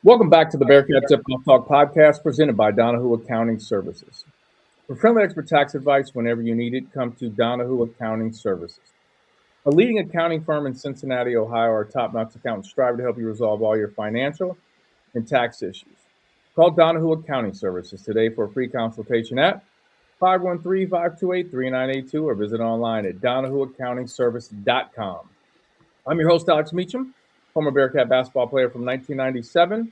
Welcome back to the Bearcat Tip-Off Talk podcast presented by Donahue Accounting Services. For friendly expert tax advice whenever you need it, come to Donahue Accounting Services. A leading accounting firm in Cincinnati, Ohio, our top-notch accountants strive to help you resolve all your financial and tax issues. Call Donahue Accounting Services today for a free consultation at 513-528-3982 or visit online at donahueaccountingservice.com. I'm your host, Alex Meacham, former Bearcat basketball player from 1997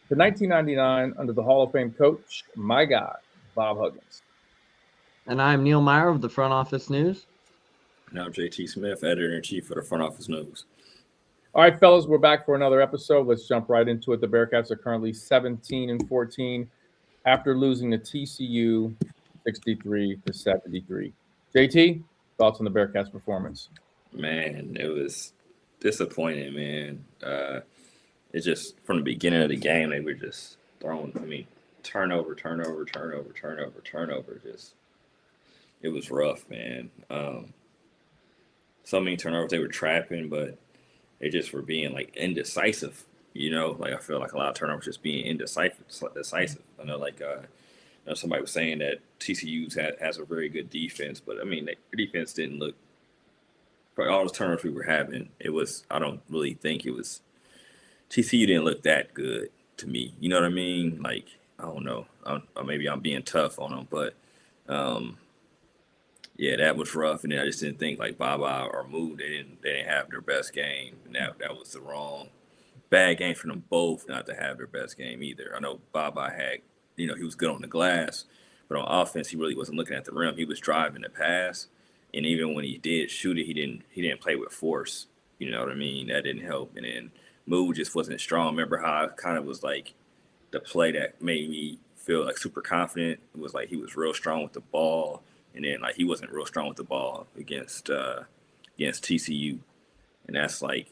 to 1999 under the Hall of Fame coach, my guy, Bob Huggins. And I'm Neil Meyer of the Front Office News. And I'm JT Smith, editor-in-chief of the Front Office News. All right, fellas, we're back for another episode. Let's jump right into it. The Bearcats are currently 17-14 after losing to TCU 63-73. JT, thoughts on the Bearcats' performance? Man, it was disappointing, man. It's just from the beginning of the game, they were just throwing, turnover. Just, it was rough, man. So many turnovers they were trapping, but they just were being like indecisive. I feel like a lot of turnovers just being indecisive. I know, somebody was saying that TCU has a very good defense, but their defense didn't look. For all the turnovers we were having, I don't really think it was. TCU didn't look that good to me. You know what I mean? Like, I don't know. Maybe I'm being tough on them, but yeah, that was rough. And then I just didn't think like Baba or Mood, they didn't have their best game. And that was the bad game for them both not to have their best game either. I know Baba had, he was good on the glass, but on offense, he really wasn't looking at the rim. He was driving the pass. And even when he did shoot it, he didn't play with force. You know what I mean? That didn't help. And then Mood just wasn't strong. Remember how it kind of was like the play that made me feel like super confident? It was like he was real strong with the ball. And then like he wasn't real strong with the ball against TCU. And that's like,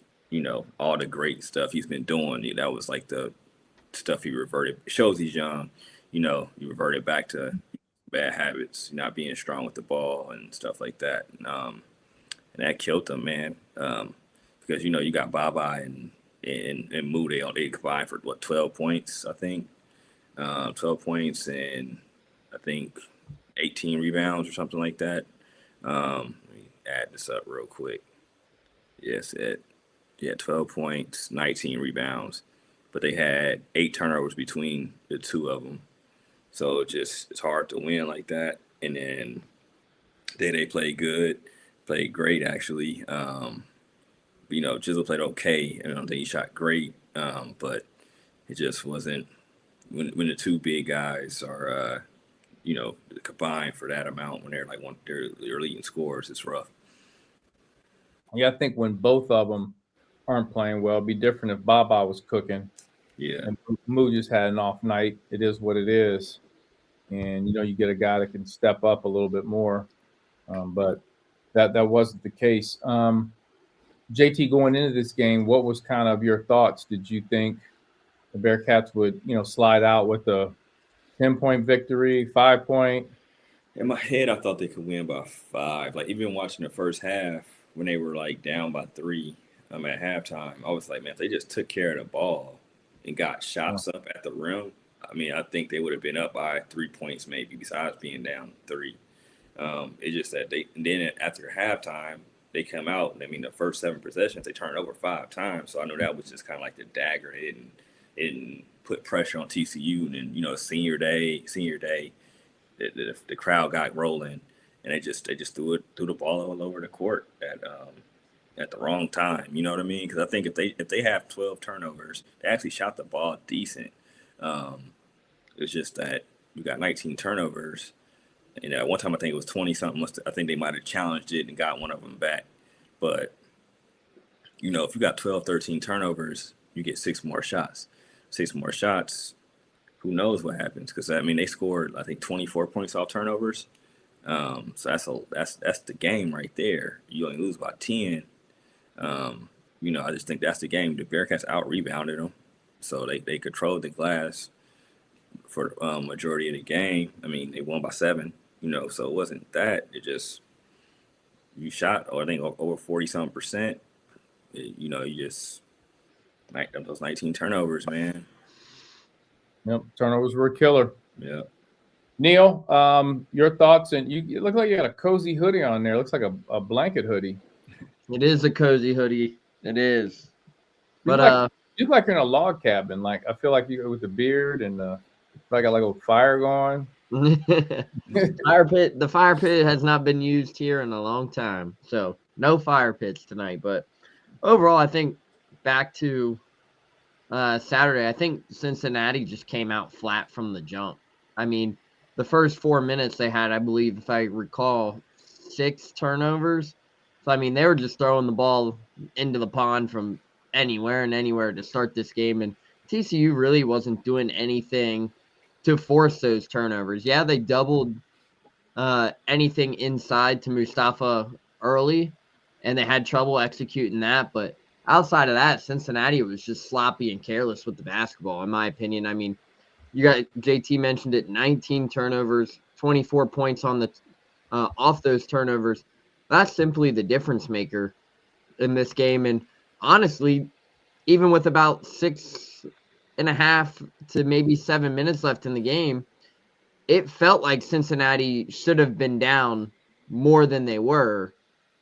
all the great stuff he's been doing. That was like the stuff he reverted. It shows he's young. He reverted back to bad habits, not being strong with the ball and stuff like that. And that killed him, man. Because, you got Baba and Mood, they combined for 12 points, I think. 12 points and I think 18 rebounds or something like that. Let me add this up real quick. Yes, 12 points, 19 rebounds. But they had 8 turnovers between the two of them. So it's hard to win like that. And then they played good, played great actually. Jizzle played okay. I don't think he shot great, but it just wasn't when the two big guys are, combined for that amount when they're they're leading scores. It's rough. Yeah, I think when both of them aren't playing well, it'd be different if Baba was cooking. Yeah. And Mood just had an off night. It is what it is. And, you get a guy that can step up a little bit more. But that wasn't the case. JT, going into this game, what was kind of your thoughts? Did you think the Bearcats would, slide out with a 10-point victory, 5-point? In my head, I thought they could win by 5. Like, even watching the first half when they were, down by 3 at halftime, I was like, man, if they just took care of the ball and got shots up at the rim, I think they would have been up by 3 points maybe, besides being down 3. It's just that then after halftime, they come out, and the first 7 possessions, they turned over 5 times. So I know that was just kind of like the dagger. It didn't put pressure on TCU. And then, senior day, the crowd got rolling, and they just threw the ball all over the court at the wrong time. You know what I mean? Because I think if they have 12 turnovers, they actually shot the ball decent. It's just that you got 19 turnovers. And at one time, I think it was 20-something. I think they might have challenged it and got one of them back. But, if you got 12, 13 turnovers, you get 6 more shots. 6 more shots, who knows what happens? Because, they scored, I think, 24 points off turnovers. So that's the game right there. You only lose by 10. I just think that's the game. The Bearcats out-rebounded them. So they controlled the glass for the majority of the game. They won by 7. So it wasn't that. It just, you shot, I think, over 40-something%. You just, those 19 turnovers, man. Yep, turnovers were a killer. Yeah. Neil, your thoughts? And you look like you got a cozy hoodie on there. It looks like a blanket hoodie. It is a cozy hoodie. It is. You But look like you're in a log cabin. Like I feel like you with the beard and I got like a fire going. the fire pit has not been used here in a long time. So no fire pits tonight. But overall, I think back to Saturday, I think Cincinnati just came out flat from the jump. I mean, the first 4 minutes they had, I believe, if I recall, 6 turnovers. So, I mean, they were just throwing the ball into the pond from anywhere and anywhere to start this game. And TCU really wasn't doing anything to force those turnovers. Yeah, they doubled anything inside to Mustafa early, and they had trouble executing that. But outside of that, Cincinnati was just sloppy and careless with the basketball, in my opinion. I mean, you got JT mentioned it, 19 turnovers, 24 points on the off those turnovers. That's simply the difference maker in this game. And honestly, even with about 6.5 to maybe 7 minutes left in the game, it felt like Cincinnati should have been down more than they were.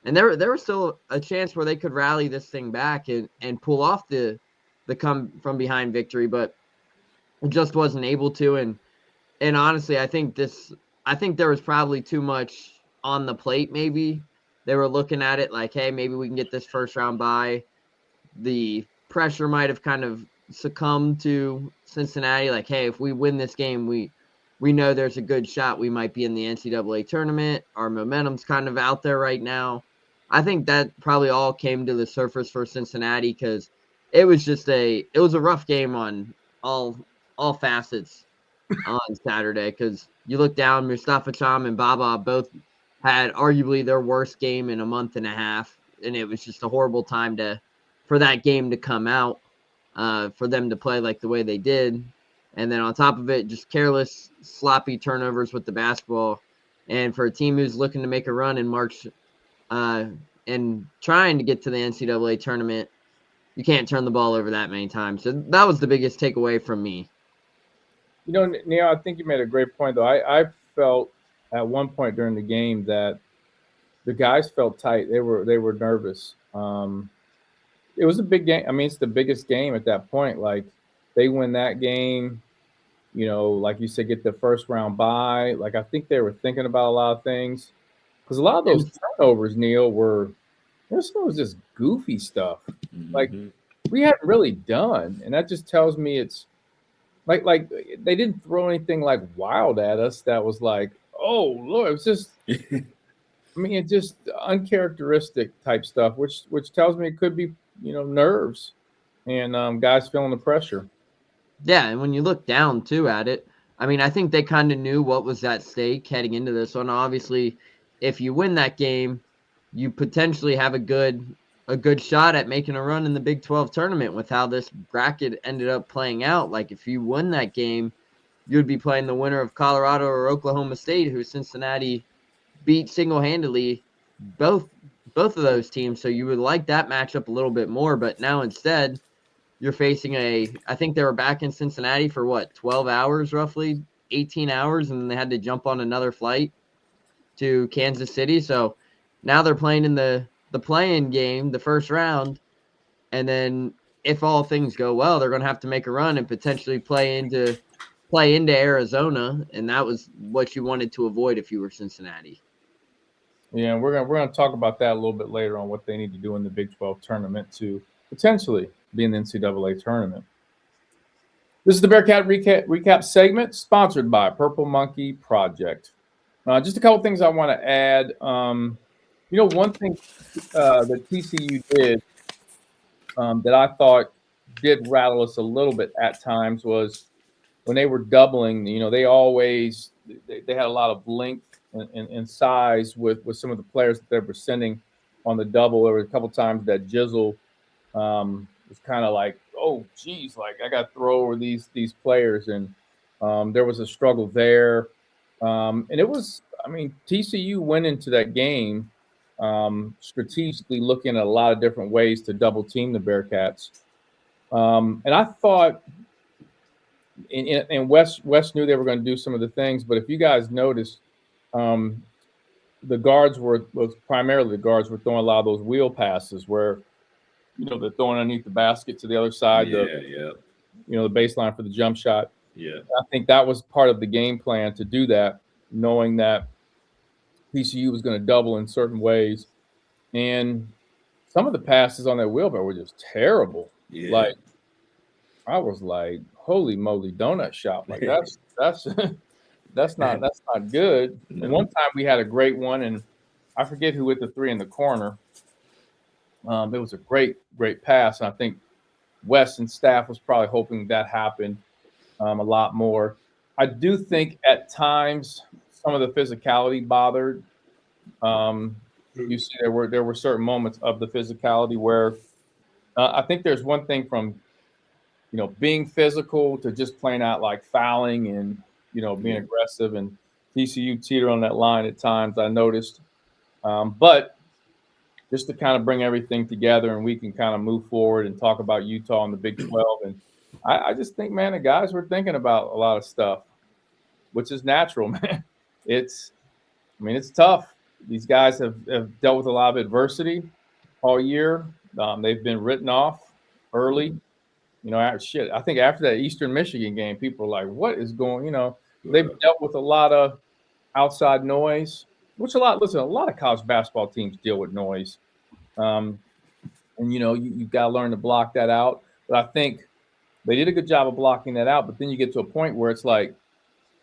And there was still a chance where they could rally this thing back and pull off the come from behind victory, but it just wasn't able to. And honestly, I think there was probably too much on the plate. Maybe they were looking at it like, hey, maybe we can get this first round bye. The pressure might have kind of succumbed to Cincinnati. Like, hey, if we win this game, we know there's a good shot we might be in the NCAA tournament. Our momentum's kind of out there right now. I think that probably all came to the surface for Cincinnati because it was a rough game on all facets on Saturday. Because you look down, Mustafa Cham and Baba both had arguably their worst game in a month and a half, and it was just a horrible time for that game to come out, for them to play like the way they did. And then on top of it, just careless, sloppy turnovers with the basketball. And for a team who's looking to make a run in March and trying to get to the NCAA tournament, you can't turn the ball over that many times. So that was the biggest takeaway from me. You know, Neil, I think you made a great point, though. I felt at one point during the game that the guys felt tight. They were nervous. It was a big game. I mean, it's the biggest game at that point. Like they win that game, you know, like you said, get the first round bye. Like I think they were thinking about a lot of things because a lot of those turnovers, Neil, this was just goofy stuff. Like we hadn't really done, and that just tells me it's like they didn't throw anything like wild at us. That was like, oh Lord, it was just. I mean, it's just uncharacteristic type stuff, which tells me it could be, you know, nerves and guys feeling the pressure. Yeah, and when you look down too at it, I mean, I think they kind of knew what was at stake heading into this one. Obviously, if you win that game, you potentially have a good shot at making a run in the Big 12 tournament with how this bracket ended up playing out. Like if you win that game, you'd be playing the winner of Colorado or Oklahoma State, who Cincinnati beat single-handedly both of those teams. So you would like that matchup a little bit more, but now instead you're facing I think they were back in Cincinnati for what, 12 hours roughly, 18 hours, and they had to jump on another flight to Kansas City. So now they're playing in the play-in game, the first round, and then if all things go well, they're going to have to make a run and potentially play into Arizona, and that was what you wanted to avoid if you were Cincinnati. Yeah, we're gonna talk about that a little bit later on what they need to do in the Big 12 tournament to potentially be in the NCAA tournament. This is the Bearcat recap segment sponsored by Purple Monkey Project. Just a couple things I want to add. You know, one thing that TCU did that I thought did rattle us a little bit at times was when they were doubling. You know, they had a lot of length and size with some of the players that they were sending on the double. There were a couple times that Jizzle was kind of like, oh, geez, like I got to throw over these players, and there was a struggle there. And it was, I mean, TCU went into that game strategically looking at a lot of different ways to double team the Bearcats. And I thought and West knew they were going to do some of the things, but if you guys noticed, the guards were primarily throwing a lot of those wheel passes where they're throwing underneath the basket to the other side, the baseline for the jump shot. Yeah. I think that was part of the game plan to do that, knowing that TCU was going to double in certain ways, and some of the passes on that wheelbarrow were just terrible. Yeah. Like, I was like, holy moly, donut shop. Like, that's that's not good. No. And one time we had a great one, and I forget who hit the three in the corner. It was a great pass, and I think Wes and staff was probably hoping that happened a lot more. I do think at times some of the physicality bothered. You see, there were certain moments of the physicality where I think there's one thing from being physical to just plain out like fouling and being aggressive, and TCU teeter on that line at times, I noticed. But just to kind of bring everything together and we can kind of move forward and talk about Utah and the Big 12. And I just think, man, the guys were thinking about a lot of stuff, which is natural, man. It's tough. These guys have dealt with a lot of adversity all year. They've been written off early. I think after that Eastern Michigan game, people were like, what is going, they've dealt with a lot of outside noise, which a lot of college basketball teams deal with noise. And you've got to learn to block that out. But I think they did a good job of blocking that out. But then you get to a point where it's like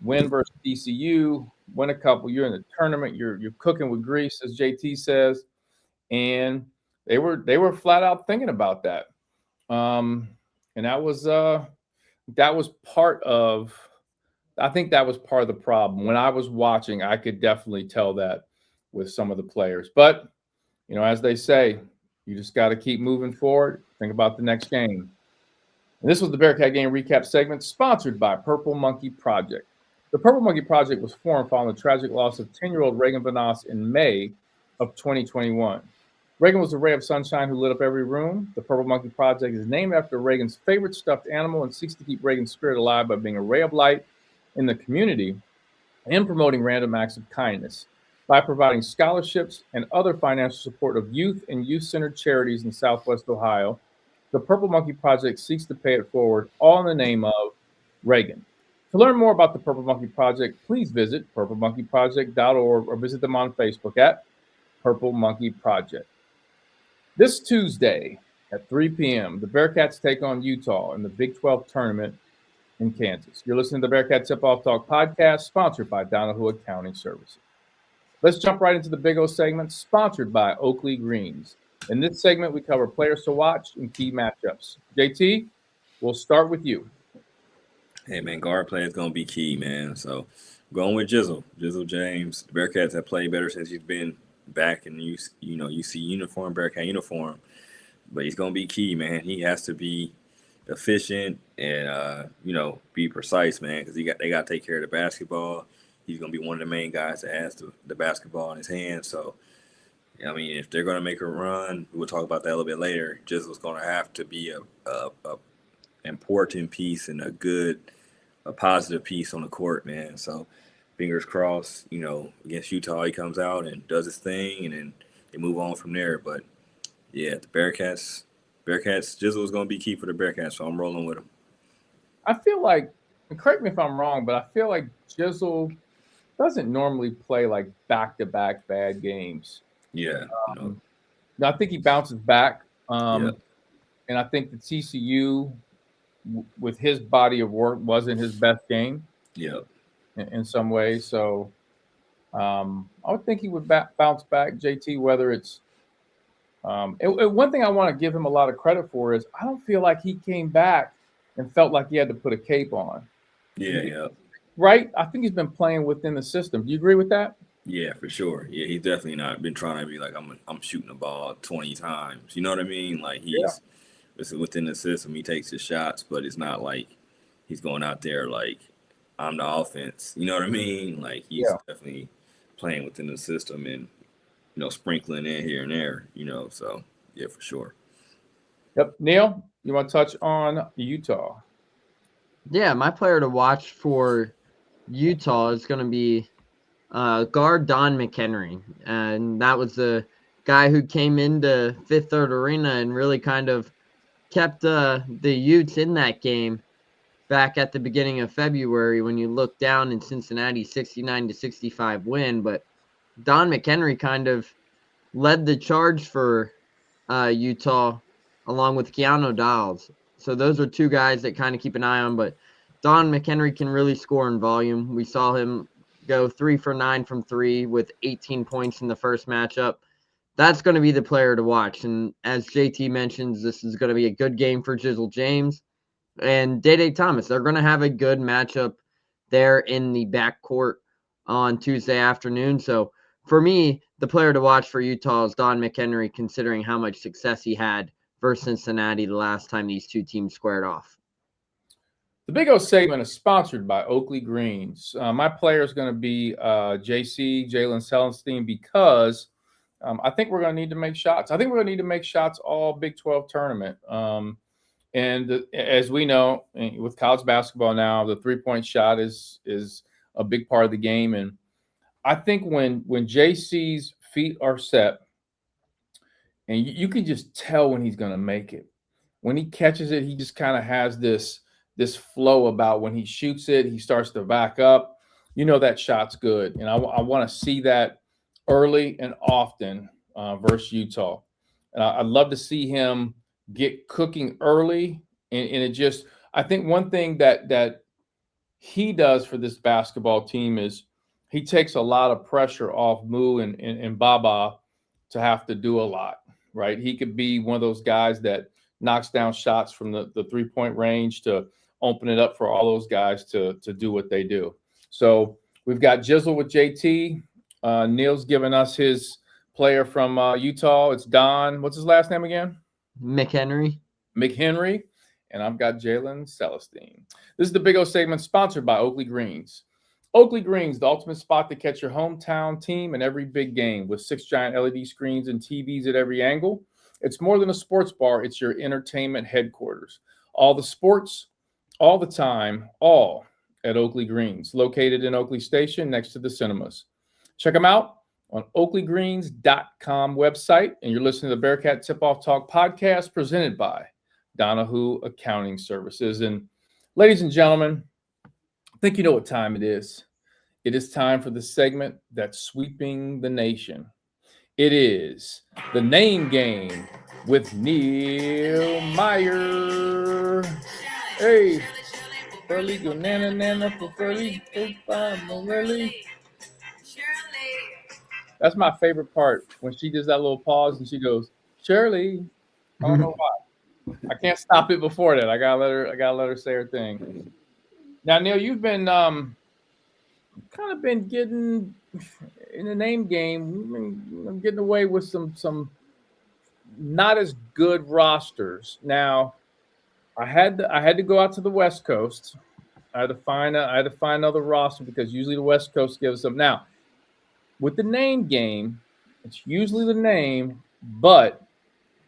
win versus TCU, win a couple, you're in the tournament, you're cooking with grease, as JT says. And they were flat out thinking about that. And that was part of, I think that was part of the problem. When I was watching, I could definitely tell that with some of the players. But, as they say, you just got to keep moving forward. Think about the next game. And this was the Bearcat Game Recap segment sponsored by Purple Monkey Project. The Purple Monkey Project was formed following the tragic loss of 10-year-old Reagan Vanasse in May of 2021. Reagan was a ray of sunshine who lit up every room. The Purple Monkey Project is named after Reagan's favorite stuffed animal and seeks to keep Reagan's spirit alive by being a ray of light in the community and promoting random acts of kindness by providing scholarships and other financial support of youth and youth-centered charities in Southwest Ohio. The Purple Monkey Project seeks to pay it forward, all in the name of Reagan. To learn more about the Purple Monkey Project, please visit purplemonkeyproject.org or visit them on Facebook at Purple Monkey Project. This Tuesday at 3 p.m., the Bearcats take on Utah in the Big 12 tournament in Kansas. You're listening to the Bearcat Tip-Off Talk podcast, sponsored by Donahoe Accounting Services. Let's jump right into the Big O segment, sponsored by Oakley Greens. In this segment, we cover players to watch and key matchups. JT, we'll start with you. Hey, man, guard play is going to be key, man. So going with Jizzle James. The Bearcats have played better since he's been back in UC uniform, Bearcat uniform. But he's going to be key, man. He has to be efficient and, be precise, man, because they got to take care of the basketball. He's going to be one of the main guys that has the basketball in his hands. So, if they're going to make a run, we'll talk about that a little bit later. Jizzle's going to have to be a important piece and a positive piece on the court, man. So fingers crossed, against Utah, he comes out and does his thing, and then they move on from there. But yeah, the Bearcats, Jizzle is going to be key for the Bearcats, so I'm rolling with him. I feel like, and correct me if I'm wrong, but I feel like Jizzle doesn't normally play like back-to-back bad games. Yeah. I think he bounces back. Yeah. And I think the TCU, with his body of work, wasn't his best game. Yeah. In some ways. So I would think he would bounce back, JT, whether it's one thing I want to give him a lot of credit for is I don't feel like he came back and felt like he had to put a cape on. Yeah. Right? I think he's been playing within the system. Do you agree with that? Yeah, for sure. Yeah, he's definitely not been trying to be like I'm shooting the ball 20 times. You know what I mean? Like it's within the system. He takes his shots, but it's not like he's going out there like I'm the offense. You know what I mean? Like he's definitely playing within the system and sprinkling in here and there. So yeah, for sure. Yep. Neil, you want to touch on Utah? Yeah, my player to watch for Utah is going to be guard Don McHenry. And that was the guy who came into Fifth Third Arena and really kind of kept the Utes in that game back at the beginning of February when you look down in Cincinnati 69-65 win. But Don McHenry kind of led the charge for Utah along with Keanu Dials. So those are two guys that kind of keep an eye on. But Don McHenry can really score in volume. We saw him go 3 for 9 from 3 with 18 points in the first matchup. That's going to be the player to watch. And as JT mentions, this is going to be a good game for Jizzle James and Day Thomas. They're going to have a good matchup there in the backcourt on Tuesday afternoon. So for me, the player to watch for Utah is Don McHenry, considering how much success he had versus Cincinnati the last time these two teams squared off. The Big O segment is sponsored by Oakley Greens. My player is going to be JC, Jalen Celestine, because I think we're going to need to make shots. I think we're going to need to make shots all Big 12 tournament. And as we know, with college basketball now, the three-point shot is a big part of the game. And I think when JC's feet are set, and you can just tell when he's going to make it. When he catches it, he just kind of has this flow about when he shoots it, he starts to back up. You know that shot's good. And I want to see that early and often versus Utah. And I'd love to see him get cooking early. And it just – I think one thing that he does for this basketball team is he takes a lot of pressure off Mu and Baba to have to do a lot, right? He could be one of those guys that knocks down shots from the three-point range to open it up for all those guys to do what they do. So we've got Jizzle with JT. Neil's given us his player from Utah. It's Don. What's his last name again? McHenry. And I've got Jalen Celestine. This is the Big O segment sponsored by Oakley Greens. Oakley Greens, the ultimate spot to catch your hometown team in every big game with 6 giant LED screens and TVs at every angle. It's more than a sports bar. It's your entertainment headquarters. All the sports, all the time, all at Oakley Greens, located in Oakley Station next to the cinemas. Check them out on oakleygreens.com website. And you're listening to the Bearcat Tip-Off Talk podcast presented by Donahue Accounting Services. And ladies and gentlemen, I think you know what time it is. It is time for the segment that's sweeping the nation. It is the name game with Neil Meyer. Hey, Furley, go nana nana for Furley, That's my favorite part when she does that little pause and she goes, Shirley. I don't know why. I can't stop it before that. I gotta let her say her thing. Now, Neil, you've been kind of been getting in the name game. You've been getting away with some not as good rosters. Now, I had to go out to the West Coast. I had to find another roster because usually the West Coast gives them. Now, with the name game, it's usually the name, but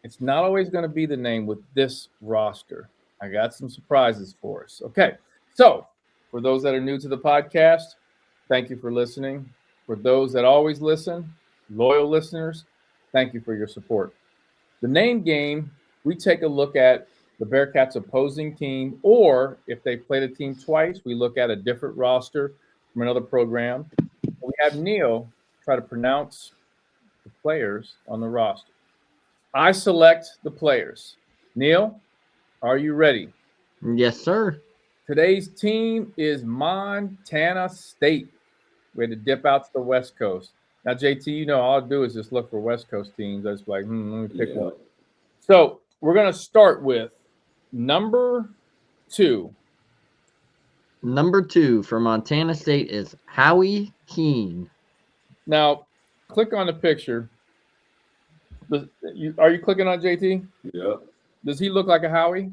it's not always going to be the name with this roster. I got some surprises for us. Okay, so for those that are new to the podcast, thank you for listening. For those that always listen, loyal listeners, thank you for your support. The name game, we take a look at the Bearcats' opposing team, or if they played a team twice, we look at a different roster from another program. We have Neil try to pronounce the players on the roster. I select the players. Neil, are you ready? Yes, sir. Today's team is Montana State. We had to dip out to the West Coast. Now, JT, you know, all I do is just look for West Coast teams. I just like, let me pick one. So we're going to start with number 2. Number 2 for Montana State is Howie Keene. Now, click on the picture. Are you clicking on JT? Yeah. Does he look like a Howie?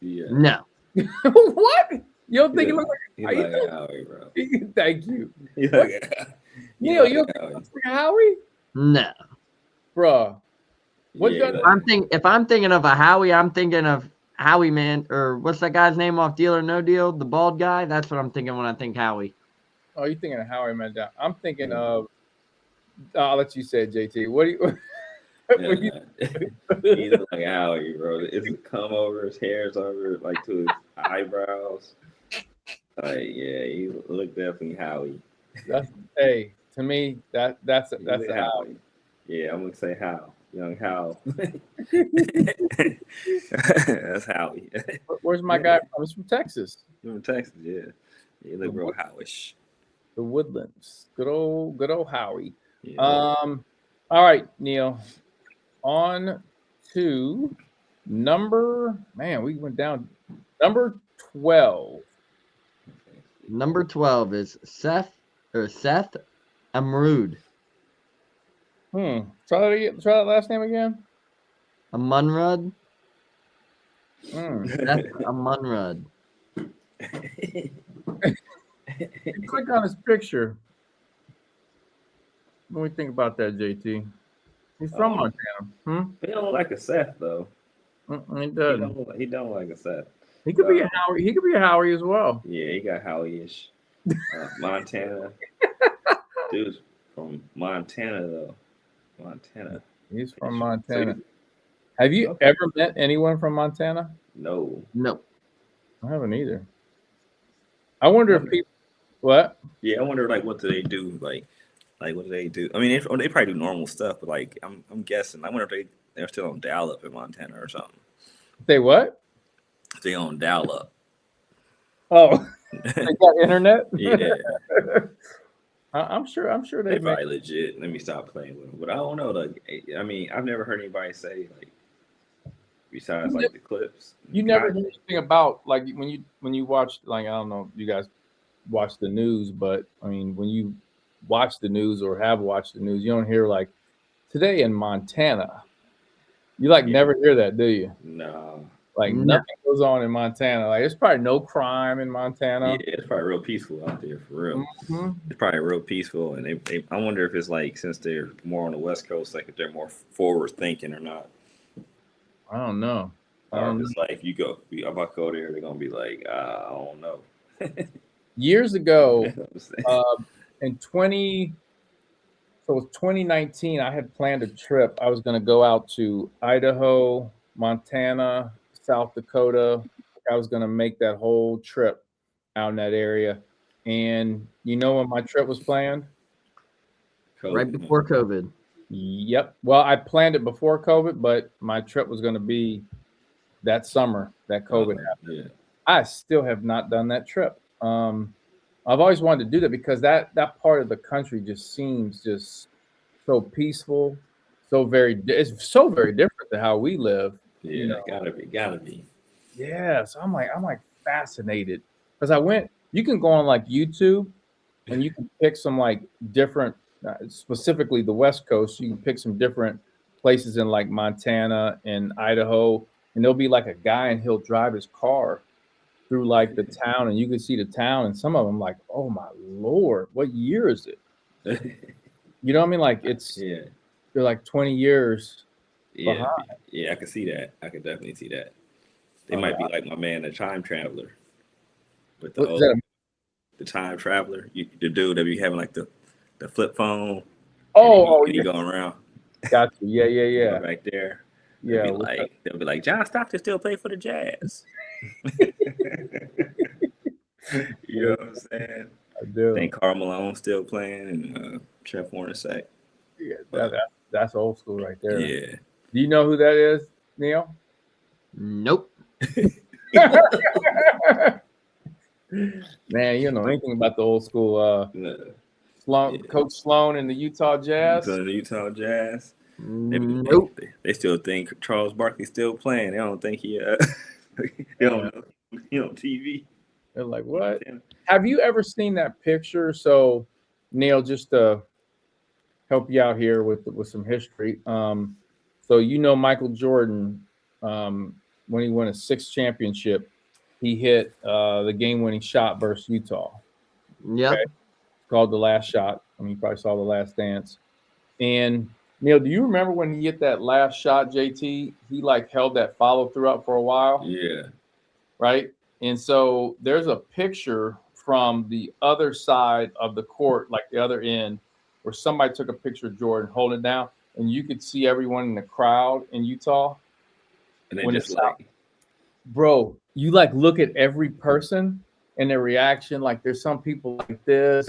Yeah. No. What? You don't think he looks like a Howie, bro. Thank you. Neil, you don't think he looks like a Howie? No. Bruh. If I'm thinking of a Howie, I'm thinking of Howie, man, or what's that guy's name off Deal or No Deal? The bald guy? That's what I'm thinking when I think Howie. Oh, you're thinking of Howie Mandel. I'm thinking of. I'll let you say it, JT. What do you? What do He look like Howie, bro. It's a come over, his hair's over like to his eyebrows. Like, yeah, he look definitely Howie. Hey, to me, that's He a look Howie. Howie. Yeah, I'm gonna say How. Young How. That's Howie. Where's my guy from? He's from Texas. From Texas, yeah. He look real Howish. The Woodlands. Good old Howie. Yeah. All right, Neil. On to number. Man, we went down. Number 12. Number 12 is Seth Amrud. Try that last name again. Amunrud. Seth You Amunrud. click on his picture. What do we think about that, JT? He's from Montana. He don't look like a Seth though. He doesn't. He don't like a Seth. He could be a Howie. He could be a Howie as well. Yeah, he got Howie-ish. Montana. Dude's from Montana though. Montana. He's from Montana. Have you ever met anyone from Montana? No. I haven't either. I wonder if people. What? Yeah, I wonder like what do they do? Like what do they do? I mean, they probably do normal stuff, but like I'm guessing. I wonder if they're still on dial-up in Montana or something. They what? They on dial-up. Oh, they got internet. Yeah. I'm sure They probably legit. Let me stop playing with them. But I don't know. Like, I mean, I've never heard anybody say like, besides like the clips. You never hear anything about like when you watch, like, I don't know if you guys watch the news, but I mean when you watch the news or have watched the news, you don't hear like today in Montana. You never hear that, do you? No. Like nothing goes on in Montana. Like there's probably no crime in Montana. Yeah, it's probably real peaceful out there for real. Mm-hmm. It's probably real peaceful, and I wonder if it's like since they're more on the West Coast, like if they're more forward thinking or not. I don't know. It's like if I go there, they're gonna be like, I don't know. Years ago, in 2019, I had planned a trip. I was going to go out to Idaho, Montana, South Dakota. I was going to make that whole trip out in that area. And you know when my trip was planned? Right before COVID. Yep. Well, I planned it before COVID, but my trip was going to be that summer that COVID happened. Yeah. I still have not done that trip. I've always wanted to do that because that part of the country just seems just so peaceful, it's so very different than how we live. Yeah, you know? gotta be. Yeah, so I'm like fascinated because you can go on like YouTube and you can pick some like different, specifically the West Coast. You can pick some different places in like Montana and Idaho, and there'll be like a guy and he'll drive his car through like the town, and you can see the town, and some of them like, oh my Lord, what year is it? You know what I mean? Like they're like 20 years behind. Yeah, I can see that. I can definitely see that. They might be like my man, the time traveler. With the time traveler, the dude that be having like the flip phone. He going around. Got you. Yeah. Right there. Yeah. They'll be like, John Stockton still play for the Jazz. You know what I'm saying? I do. I think Karl Malone still playing and Trev Hornacek. Yeah, that's old school right there. Yeah. Do you know who that is, Neil? Nope. Man, you don't know anything about the old school Coach Sloan and the Utah Jazz. The Utah Jazz. Nope. They still think Charles Barkley's still playing. They don't think he don't know. He on TV. They're like, what? Have you ever seen that picture? So, Neil, just to help you out here with some history. So you know Michael Jordan, when he won a 6th championship, he hit the game-winning shot versus Utah. Yep. Okay? It's called The Last Shot. I mean, you probably saw The Last Dance. And Neil, do you remember when he hit that last shot, JT? He like held that follow through up for a while, Yeah. right? And so there's a picture from the other side of the court, like the other end, where somebody took a picture of Jordan holding it down, and you could see everyone in the crowd in Utah. And they When just it's like, bro, you like look at every person and their reaction. Like there's some people like this.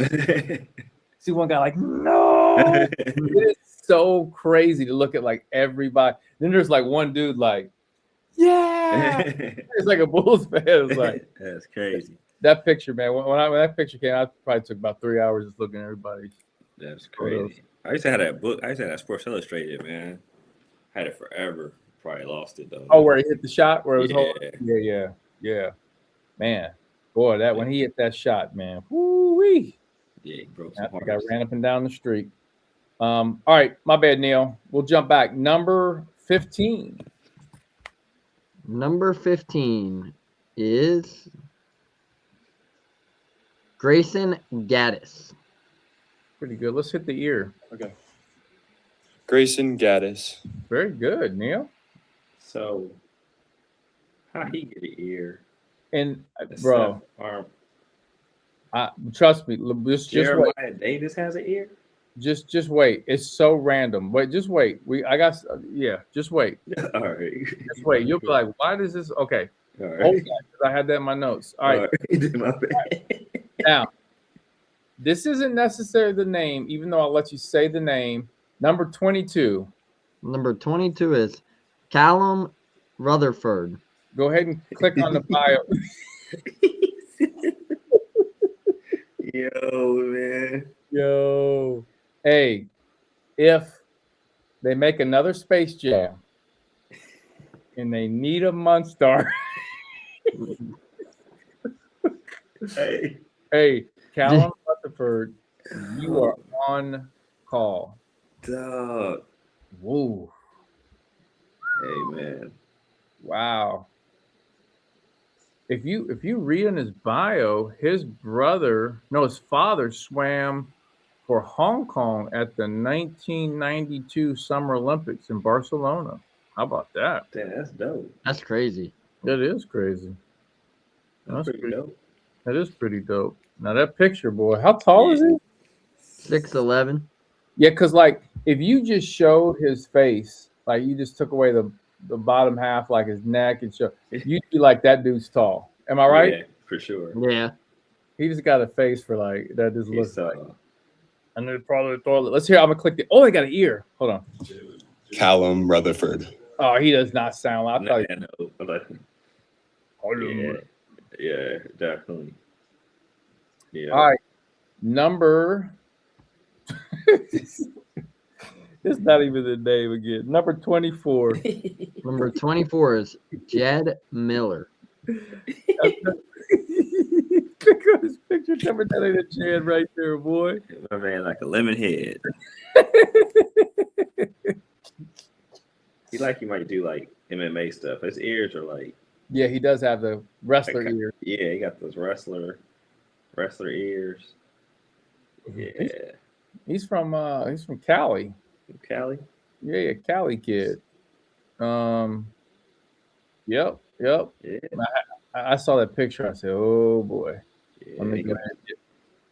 See one guy like, no. It is so crazy to look at like everybody. Then there's like one dude like, yeah. It's like a Bulls fan. It's like that's crazy. that picture, man. When that picture came, I probably took about 3 hours just looking at everybody. That's crazy. I used to have that book. I used to have that Sports Illustrated, man. Had it forever. Probably lost it though. Oh, where he hit the shot, where it was Yeah. holding? Yeah. Man, boy, that when he hit that shot, man, woo-wee. Yeah, he broke I some think I hearts. ran up and down the street. All right, my bad, Neil. We'll jump back. Number 15. Number 15 is Grayson Gaddis. Pretty good. Let's hit the ear. Okay. Grayson Gaddis. Very good, Neil. So, how he get an ear? And bro, Or trust me. Just Jeremiah wait. Davis has an ear? Just wait. It's so random. Wait, just wait. Just wait. All right. Just wait. You'll be like, why does this? Okay. All Hold right. on, 'cause I had that in my notes. All right. My bad. Now, this isn't necessarily the name, even though I'll let you say the name. Number 22. Number 22 is Callum Rutherford. Go ahead and click on the bio. Yo, man. Yo. Hey, if they make another Space Jam and they need a Munstar, hey, Callum Rutherford, you are on call. Dog. Whoa. Hey, man. Wow. If you read in his bio, his father swam for Hong Kong at the 1992 Summer Olympics in Barcelona. How about that? Damn, that's dope. That's crazy. That is crazy. That's pretty dope. That is pretty dope. Now that picture, boy, how tall is he? 6'11". Yeah, because like if you just showed his face, like you just took away the bottom half, like his neck and show, you'd be like, that dude's tall. Am I right? Yeah, for sure. Yeah. He just got a face for like that. Just looks He's, like. And they're probably the toilet. Let's hear. I'm gonna click the. Oh, they got an ear. Hold on. Callum Rutherford. Oh, he does not sound like. I thought. Yeah, definitely. Yeah. All right, number. It's not even the name again. Number 24. Number 24 is Jed Miller. Click on his picture. Tell me that ain't a Jed right there, boy. My man, like a lemon head. He might do like MMA stuff. His ears are like. Yeah, he does have the wrestler like, ear. Yeah, he got those wrestler ears. Yeah. He's from Cali. Cali. Yeah, Cali kid. Yep. Yeah. I saw that picture. I said, "Oh boy." Yeah, Let me go ahead.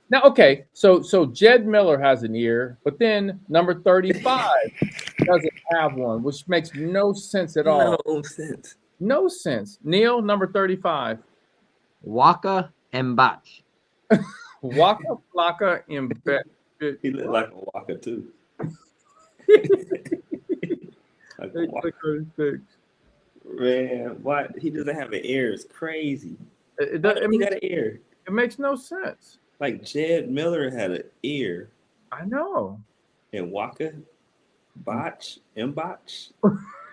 Now, okay, so Jed Miller has an ear, but then number 35 doesn't have one, which makes no sense at all. No sense. No sense. Neil, number 35. Waka Mbach. Waka Flocka and He looked like a Waka too. Like a Waka. Man, why he doesn't have an ear is crazy. It He got an ear. It makes no sense. Like Jed Miller had an ear, I know. and Waka Mbach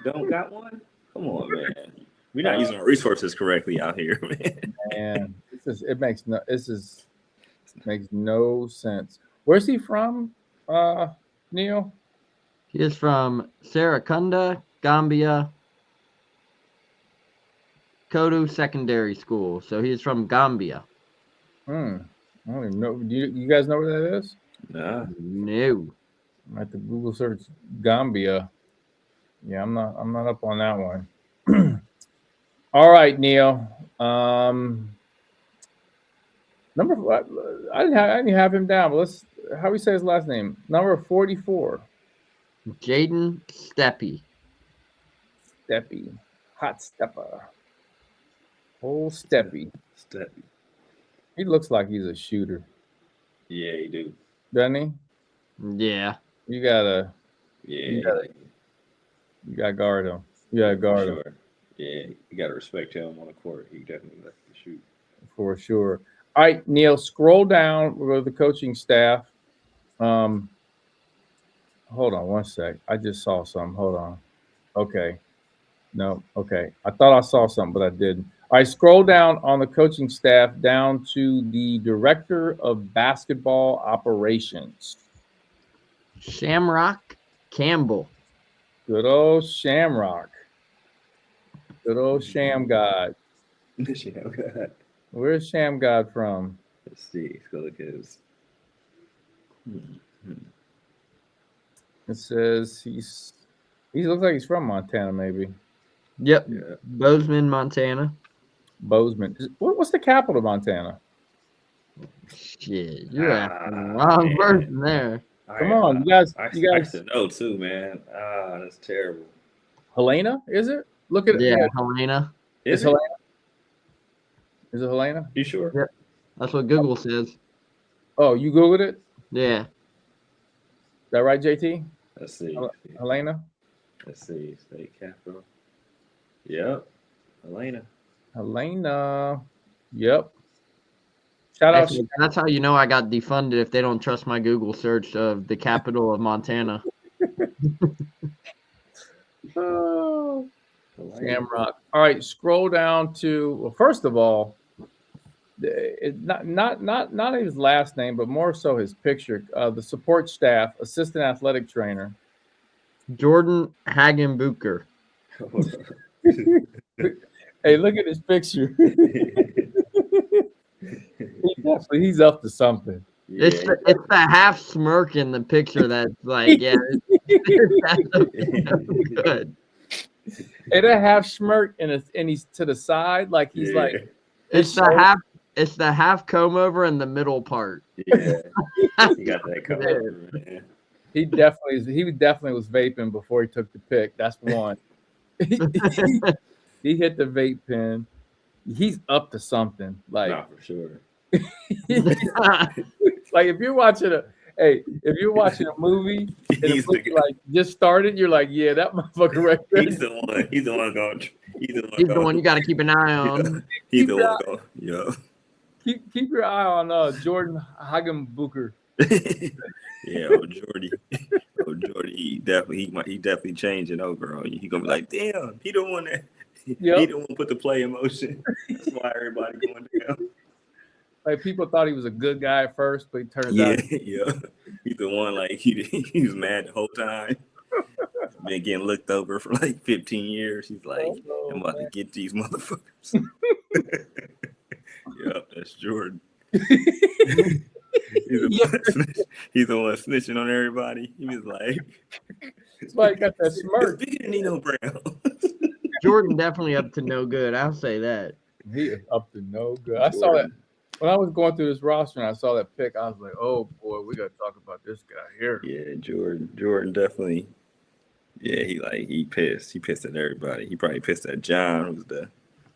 don't got one. Come on, man. We're not using our resources correctly out here, man. Man, it makes no sense. Where's he from, Neil? He is from Serekunda, Gambia, Kodu Secondary School. So he is from Gambia. I don't even know. Do you guys know where that is? Nah. No. I have to Google search Gambia. Yeah, I'm not up on that one. All right, Neil. Number I didn't have him down, but let's how we say his last name. Number 44. Jaden Steppy. Steppy. Hot stepper. Old Steppy. Steppy. He looks like he's a shooter, Yeah, he do. doesn't he? Yeah. You gotta Yeah, you gotta guard him. You gotta guard him sure. Yeah, you got to respect him on the court. He definitely likes to shoot. for sure. All right, Neil, scroll down. We'll go to the coaching staff. Hold on one sec. I just saw something. Hold on. Okay. No, okay. I thought I saw something, but I didn't. All right, scroll down on the coaching staff down to the director of basketball operations. Shamrock Campbell. Good old Shamrock. Good old Sham God. Where's Sham God from? Let's see. Let's go look at his. It says he looks like he's from Montana, maybe. Yep. Yeah. Bozeman, Montana. Bozeman. What's the capital of Montana? Shit, you're asking the wrong person there. Come on, you guys. I You guys. should know too, man. Ah, that's terrible. Helena, is it? Look at it. Yeah, Helena. Is Is it? Helena? Is it Helena? You sure? Yep. That's what Google says. Oh, you Googled it? Yeah. Is that right, JT? Let's see. Helena? Let's see. State capital. Yep. Helena. Yep. Shout out. That's how you know I got defunded if they don't trust my Google search of the capital of Montana. Oh, Shamrock. All right, scroll down to well, first of all, not his last name, but more so his picture. The support staff, assistant athletic trainer. Jordan Hagenbucher. Hey, look at his picture. He's up to something. Yeah. It's the half smirk in the picture that's like, yeah, that's good. And a half smirk, and he's to the side, like he's like. It's the half comb over in the middle part. Yeah. You got that coming over, man. He definitely was vaping before he took the pick. That's one. He hit the vape pen. He's up to something. Like, Not for sure. like if you're watching a movie and the movie like just started, you're like, yeah, that motherfucker right there. He's the one. He's the one going. He's the one you got to keep an eye on. He's the one going. Yeah. Keep your eye on Jordan Hagenbucher. Yeah, Jordy. He definitely changing over on you. He gonna be like, damn, he the one that he the one put the play in motion. That's why everybody going down. Like people thought he was a good guy at first, but he turns out He's the one like he was mad the whole time. Been getting looked over for like 15 years. He's like, I'm about to get these motherfuckers. Yep, that's Jordan. He's the one snitching on everybody. He was like, it's like got that smirk. Bigger than Nino Brown. Jordan definitely up to no good. I'll say that. He is up to no good. I saw that when I was going through this roster and I saw that pick. I was like, oh boy, we got to talk about this guy here. Yeah, Jordan definitely. Yeah, he pissed. He pissed at everybody. He probably pissed at John. Who's the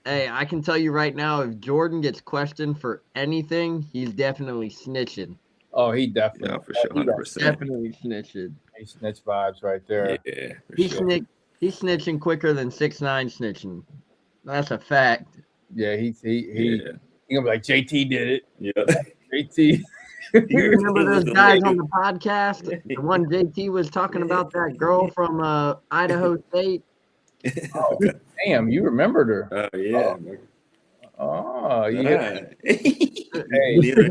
Hey, I can tell you right now, if Jordan gets questioned for anything, he's definitely snitching. Oh, he definitely. Yeah, for sure, 100%. Definitely snitching. He snitch vibes right there. Yeah, for He's sure. He's snitching quicker than 6ix9ine snitching. That's a fact. Yeah, he gonna be like JT did it. Yeah. JT. You remember those guys on the podcast? The one JT was talking about that girl from Idaho State. Oh, damn, you remembered her. Oh yeah. Oh, yeah. Hey,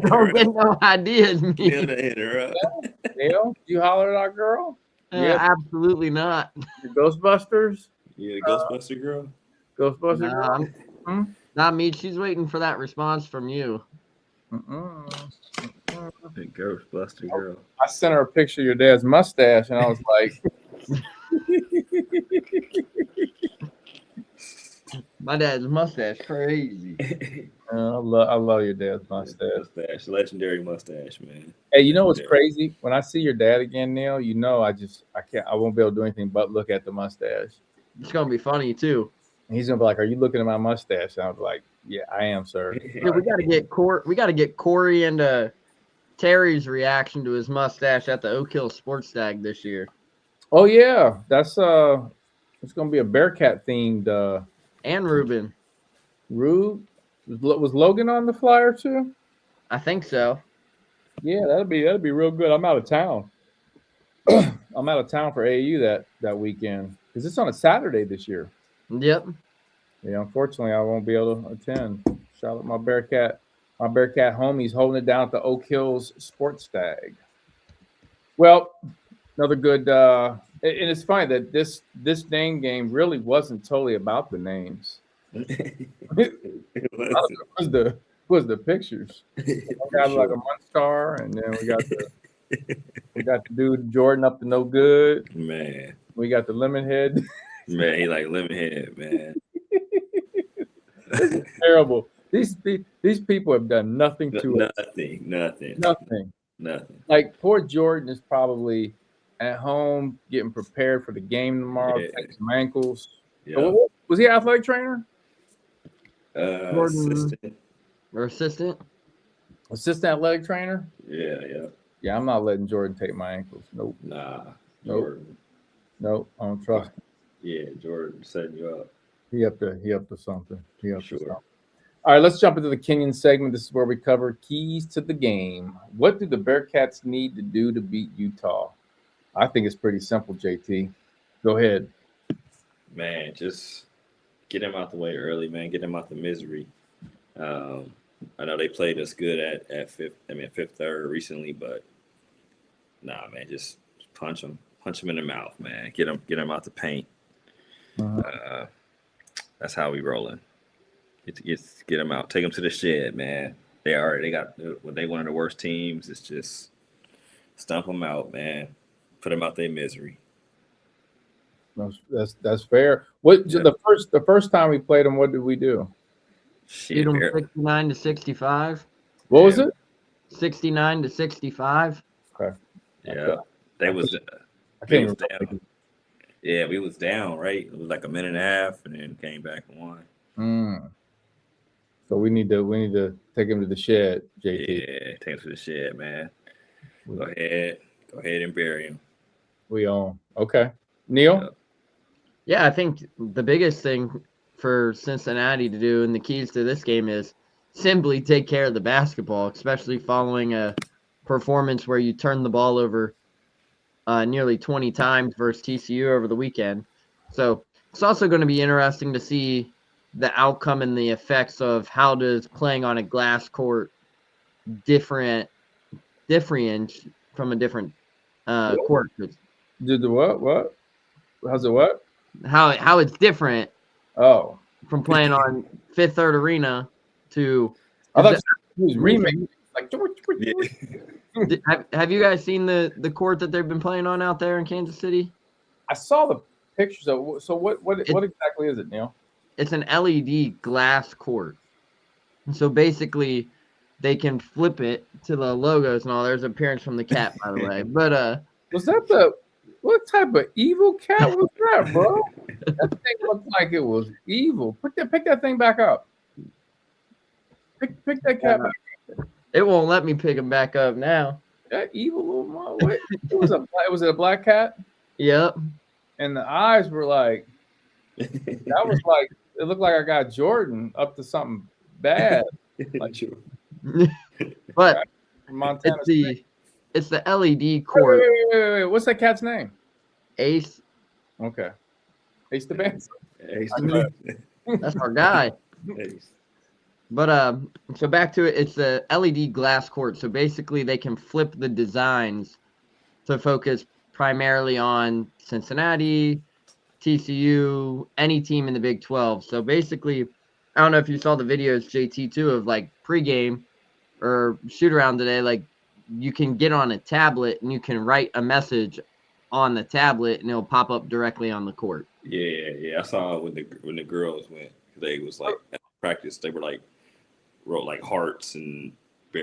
Don't get no ideas, me. Dale, did you holler at our girl? Absolutely not. The Ghostbusters? Yeah, Ghostbuster girl. Ghostbusters girl? Not me. She's waiting for that response from you. The Ghostbuster girl. I sent her a picture of your dad's mustache, and I was like, My dad's mustache, crazy. I love your dad's mustache. Mustache, legendary mustache, man. Hey, you know what's Legendary. crazy? When I see your dad again, Neil, you know I won't be able to do anything but look at the mustache. It's gonna be funny too. And he's gonna be like, "Are you looking at my mustache?" And I was like, "Yeah, I am, sir." Yeah, we gotta get Corey and Terry's reaction to his mustache at the Oak Hill Sports Stag this year. Oh yeah, that's it's gonna be a Bearcat themed. And Ruben. Rube was Logan on the flyer too? I think so. Yeah, that'd be real good. I'm out of town. I'm out of town for AAU that weekend because it's on a Saturday this year. Yep. Yeah, unfortunately, I won't be able to attend. Shout out my Bearcat homies holding it down at the Oak Hills Sports Stag. Well, another good. And it's funny that this name game really wasn't totally about the names. It was the pictures. We got like a Munstar, and then we got the dude Jordan up to no good. Man, We got the Lemonhead. man, he like Lemonhead, man. This is terrible. These people have done nothing to us. Nothing. Like poor Jordan is probably at home getting prepared for the game tomorrow. Yeah. Taking some ankles. Yeah. Was he an athletic trainer? Jordan. Assistant. Or assistant. Assistant athletic trainer? Yeah. Yeah, I'm not letting Jordan take my ankles. Nope. Nah. Nope. Jordan. Nope. I don't trust him. Yeah, Jordan setting you up. He up to something. He up to Sure. something. All right, let's jump into the Kenyon segment. This is where we cover keys to the game. What do the Bearcats need to do to beat Utah? I think it's pretty simple, JT. Go ahead. Man, just get him out the way early, man. Get him out the misery. I know they played us good at fifth third recently, but nah, man, just punch him in the mouth, man. Get him out the paint. Uh-huh. That's how we rolling. Get them out. Take them to the shed, man. They one of the worst teams. It's just stump them out, man. Put them out their misery. That's fair. What the first time we played them? What did we do? Beat them 69-65. What was it? 69-65. Okay. Yeah, they was. I can't was remember. down. Yeah, we was down, right? It was like a minute and a half, and then came back and won. So we need to take him to the shed, JT. Yeah, take him to the shed, man. Go ahead and bury him. We own. Okay. Neil? Yeah, I think the biggest thing for Cincinnati to do and the keys to this game is simply take care of the basketball, especially following a performance where you turned the ball over nearly 20 times versus TCU over the weekend. So it's also going to be interesting to see the outcome and the effects of how does playing on a glass court differentiate from a different court. Did the what? How's it what? How it's different Oh. from playing on Fifth Third Arena to. I thought it was remake. Like, Have you guys seen the court that they've been playing on out there in Kansas City? I saw the pictures of. So what exactly is it, Neil? It's an LED glass court. So basically, they can flip it to the logos and all. There's an appearance from the cat, by the way. But was that what type of evil cat was that, bro? That thing looked like it was evil. Pick that thing back up. Pick that cat back up. It won't let me pick him back up now. That evil little mom. Was it a black cat? Yep. And the eyes were like, that was like, it looked like I got Jordan up to something bad. Like, But Montana it's the LED court. Wait. What's that cat's name? Ace. Okay. Ace the Band. That's our guy. But so back to it, it's the LED glass court. So basically they can flip the designs to focus primarily on Cincinnati, TCU, any team in the Big 12. So basically, I don't know if you saw the videos, JT, too, of like pregame or shoot around today. Like you can get on a tablet and you can write a message on the tablet and it'll pop up directly on the court. Yeah. I saw when the girls went. They was like at practice. They were like wrote like hearts and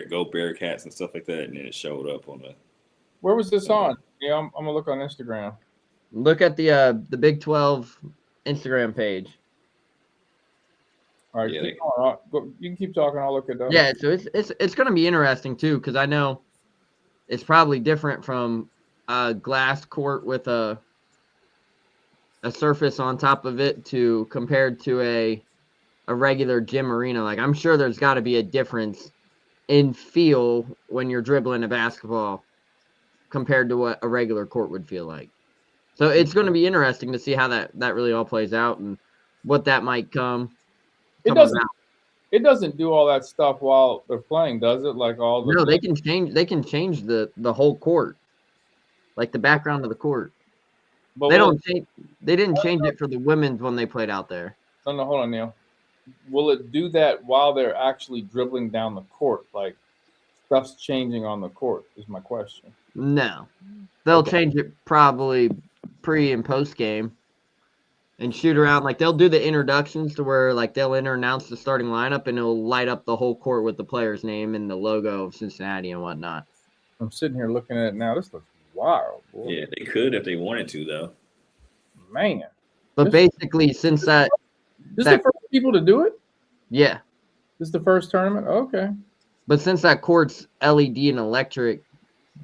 go Bearcats and stuff like that, and then it showed up on the. Where was this on? Yeah, I'm gonna look on Instagram. Look at the Big 12 Instagram page. All right, Yeah, you can keep talking. I'll look it up. Yeah, so it's going to be interesting too, because I know it's probably different from a glass court with a surface on top of it to compared to a regular gym arena. Like, I'm sure there's got to be a difference in feel when you're dribbling a basketball compared to what a regular court would feel like. So it's going to be interesting to see how that really all plays out and what that might come about. It doesn't do all that stuff while they're playing, does it? Like all the No, they can change the whole court, like the background of the court. But They didn't change it for the women's when they played out there. No, hold on, Neil. Will it do that while they're actually dribbling down the court? Like stuff's changing on the court is my question. No, they'll change it probably pre and post game. And shoot around, like they'll do the introductions to where like they'll announce the starting lineup and it'll light up the whole court with the player's name and the logo of Cincinnati and whatnot. I'm sitting here looking at it now. This looks wild, boy. Yeah, they could if they wanted to, though. Man. But basically, since that This is the first people to do it? Yeah. This is the first tournament? Okay. But since that court's LED and electric,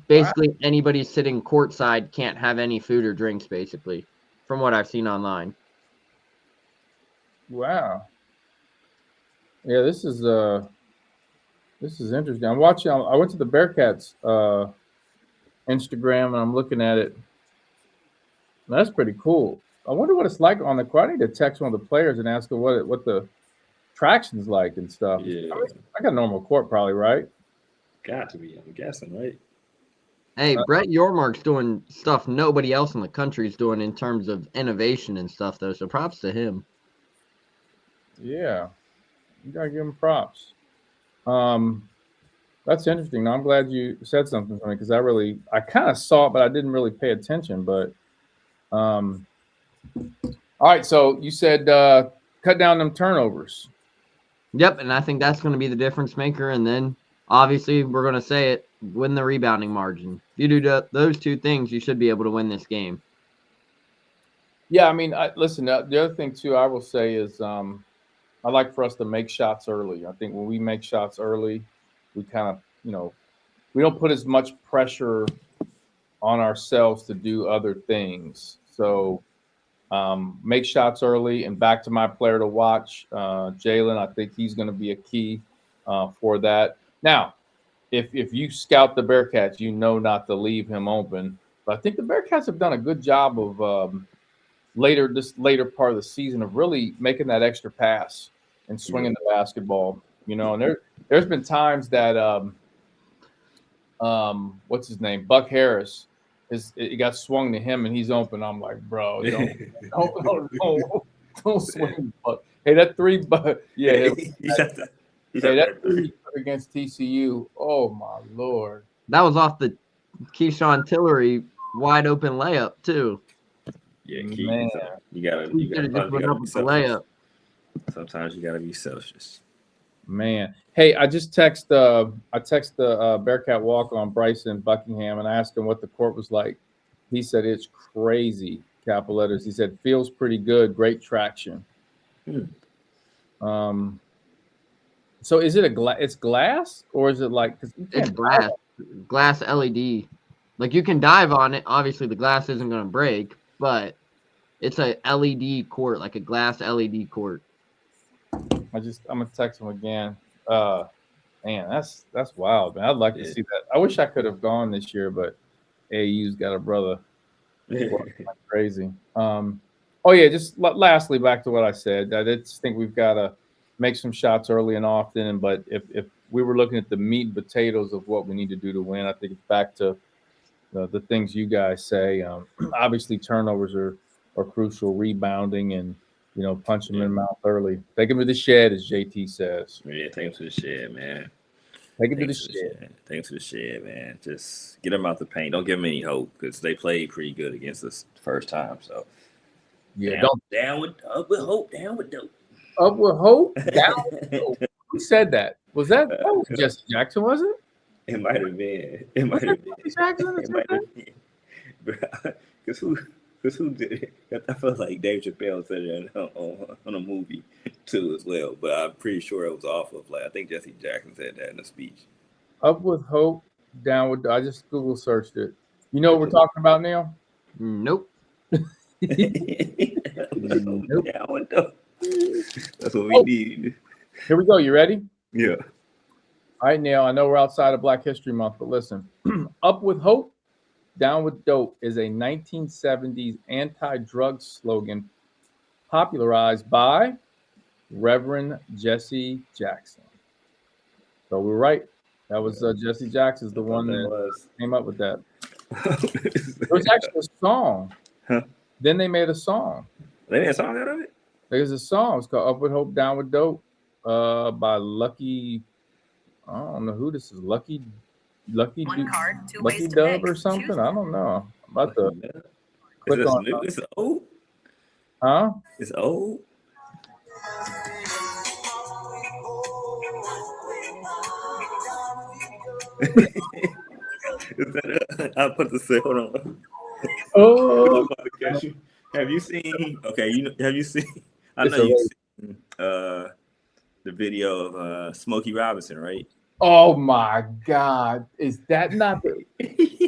basically anybody sitting courtside can't have any food or drinks, basically, from what I've seen online. Wow. Yeah, this is interesting. I'm watching. I went to the Bearcats Instagram and I'm looking at it. That's pretty cool. I wonder what it's like on the court. I need to text one of the players and ask them what the traction's like and stuff. Yeah. I got a normal court probably, right? Got to be, I'm guessing, right? Hey, Brett Yormark's doing stuff nobody else in the country is doing in terms of innovation and stuff, though. So props to him. Yeah, you gotta give him props. That's interesting. Now, I'm glad you said something to me because I kind of saw it, but I didn't really pay attention. But all right, so you said cut down them turnovers. Yep, and I think that's going to be the difference maker. And then, obviously, we're going to say it, win the rebounding margin. If you do those two things, you should be able to win this game. Yeah, I mean, listen, the other thing, too, I will say is I like for us to make shots early. I think when we make shots early, we kind of, we don't put as much pressure on ourselves to do other things. So make shots early. And back to my player to watch, Jalen, I think he's going to be a key for that. Now, if you scout the Bearcats, you know not to leave him open. But I think the Bearcats have done a good job of this later part of the season of really making that extra pass and swinging the basketball. And there's been times that what's his name, Buck Harris, it got swung to him and he's open. I'm like, bro, don't swing. Buck. Hey, that three, but yeah, that three against TCU. Oh my Lord, that was off the Keyshawn Tillery wide open layup too. Yeah, man. You gotta just went up with the layup. Sometimes you gotta be selfish. Man, hey, I text the Bearcat walk on Bryson Buckingham and I asked him what the court was like. He said it's crazy, capital letters. He said feels pretty good, great traction. So is it it's glass or is it like? It's glass LED. Like you can dive on it. Obviously, the glass isn't going to break, but it's a LED court, like a glass LED court. I'm gonna text him again. Man, that's wild, man. I'd like to see that. I wish I could have gone this year, but AU's got a brother. Crazy. Just lastly, back to what I said. I just think we've got to make some shots early and often. But if we were looking at the meat and potatoes of what we need to do to win, I think it's back to the things you guys say. Obviously, turnovers are crucial. Rebounding and punch them in the mouth early. Take them to the shed, as JT says. Yeah, take them to the shed, man. Take it to the Thanks to shed. Thanks to the shed, man. Just get them out the paint. Don't give them any hope because they played pretty good against us the first time. So Yeah, down, don't down with up with hope, down with dope. up with hope, down with dope. Who said that? Was that was Jesse Jackson? Was it? It might have been. It might have been. Jesse Jackson that It said might that? have been. Because who did it? I felt like Dave Chappelle said it on a movie too as well. But I'm pretty sure it was off of I think Jesse Jackson said that in a speech. Up with hope, down with. I just Google searched it. You know what we're talking about now? Nope. Nope. Yeah, I went up. That's what we need. Here we go. You ready? Yeah. All right, Neil. I know we're outside of Black History Month, but listen. Up with hope, down with dope is a 1970s anti-drug slogan popularized by Reverend Jesse Jackson. So we're right. That was Jesse Jackson's the one that came up with that. It was actually a song. Huh? Then they made a song. They made a song out of it? There's a song. It's called Up with Hope, Down with Dope by Lucky. I don't know who this is. Lucky Dub or something. I don't know. I'm about to click on. It's old. Huh? It's old. I'll put the say. Hold on. Oh, I'm about to catch you. Have you seen? Okay, have you seen? I It's know you've already- seen the video of Smokey Robinson, right? oh my God! Is that not the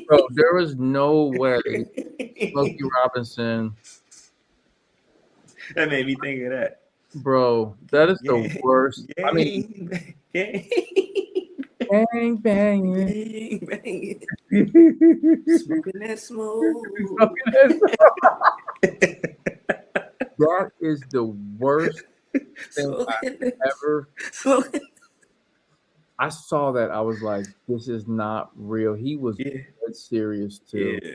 bro? There was no way Smokey Robinson, That made me think of that. bro. That is the worst. I mean, bang banging. Bang, smoking that smoke. That is the worst thing I've ever. I saw that. I was like, this is not real. He was dead serious too. Yeah.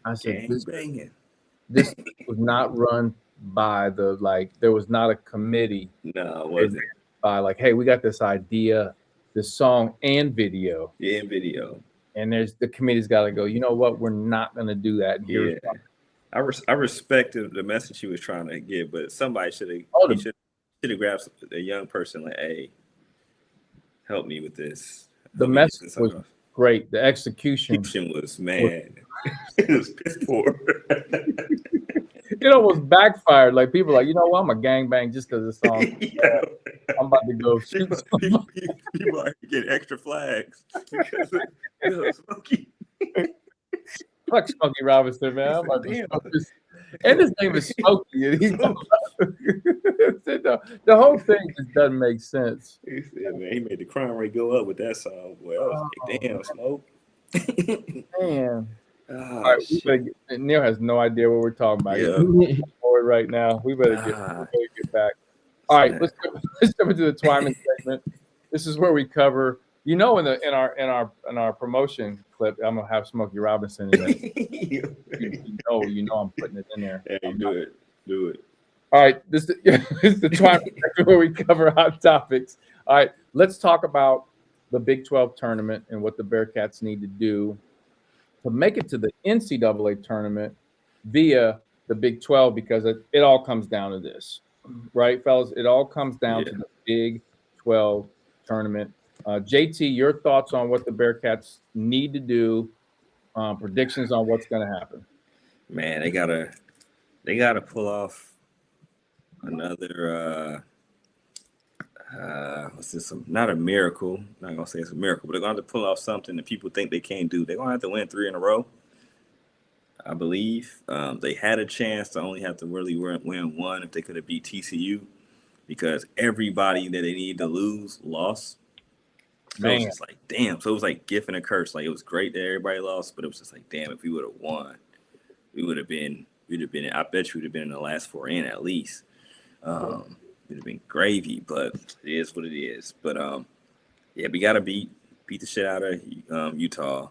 I said, this Banging. was not run by there was not a committee No, it wasn't. by hey, we got this idea, this song and video. Yeah, in video. And the committee's got to go, you know what? We're not going to do that. And here's why. I respect the message he was trying to give, but somebody should have grabbed a young person like, hey, help me with this. The message was great. The execution was, man, it was piss poor. It almost backfired. Like people you know what? I'm a gangbang just because the song. I'm about to go shoot people are getting extra flags because of Smokey. Fuck Smokey Robinson, man. I'm about to and his name is Smokey. And the whole thing just doesn't make sense. He said, man, he made the crime rate go up with that song. Boy, I was like, damn, Smoke. Man. Oh, all right, Neil has no idea what we're talking about. Yeah. Forward right now. We better get back. All right, let's jump into the Twyman segment. This is where we cover. You know, in our promotion clip, I'm gonna have Smokey Robinson in it. you know, I'm putting it in there. Hey, do it. All right, this is the Twyman segment where we cover hot topics. All right, let's talk about the Big 12 tournament and what the Bearcats need to do to make it to the NCAA tournament via the Big 12, because it all comes down to this, right, fellas? It all comes down to the Big 12 tournament. JT, your thoughts on what the Bearcats need to do, predictions on what's going to happen. Man, they gotta pull off another what's this? Not a miracle. I'm not gonna say it's a miracle, but they're gonna have to pull off something that people think they can't do. They're gonna have to win 3 in a row, I believe. They had a chance to only have to really win one if they could have beat TCU, because everybody that they needed to lose lost. So it was just like, damn. So it was like gift and a curse. Like, it was great that everybody lost, but it was just like, damn, if we would have won, we'd have been. I bet you would have been in the last 4 in at least. It'd have been gravy, but it is what it is. But yeah, we gotta beat the shit out of Utah,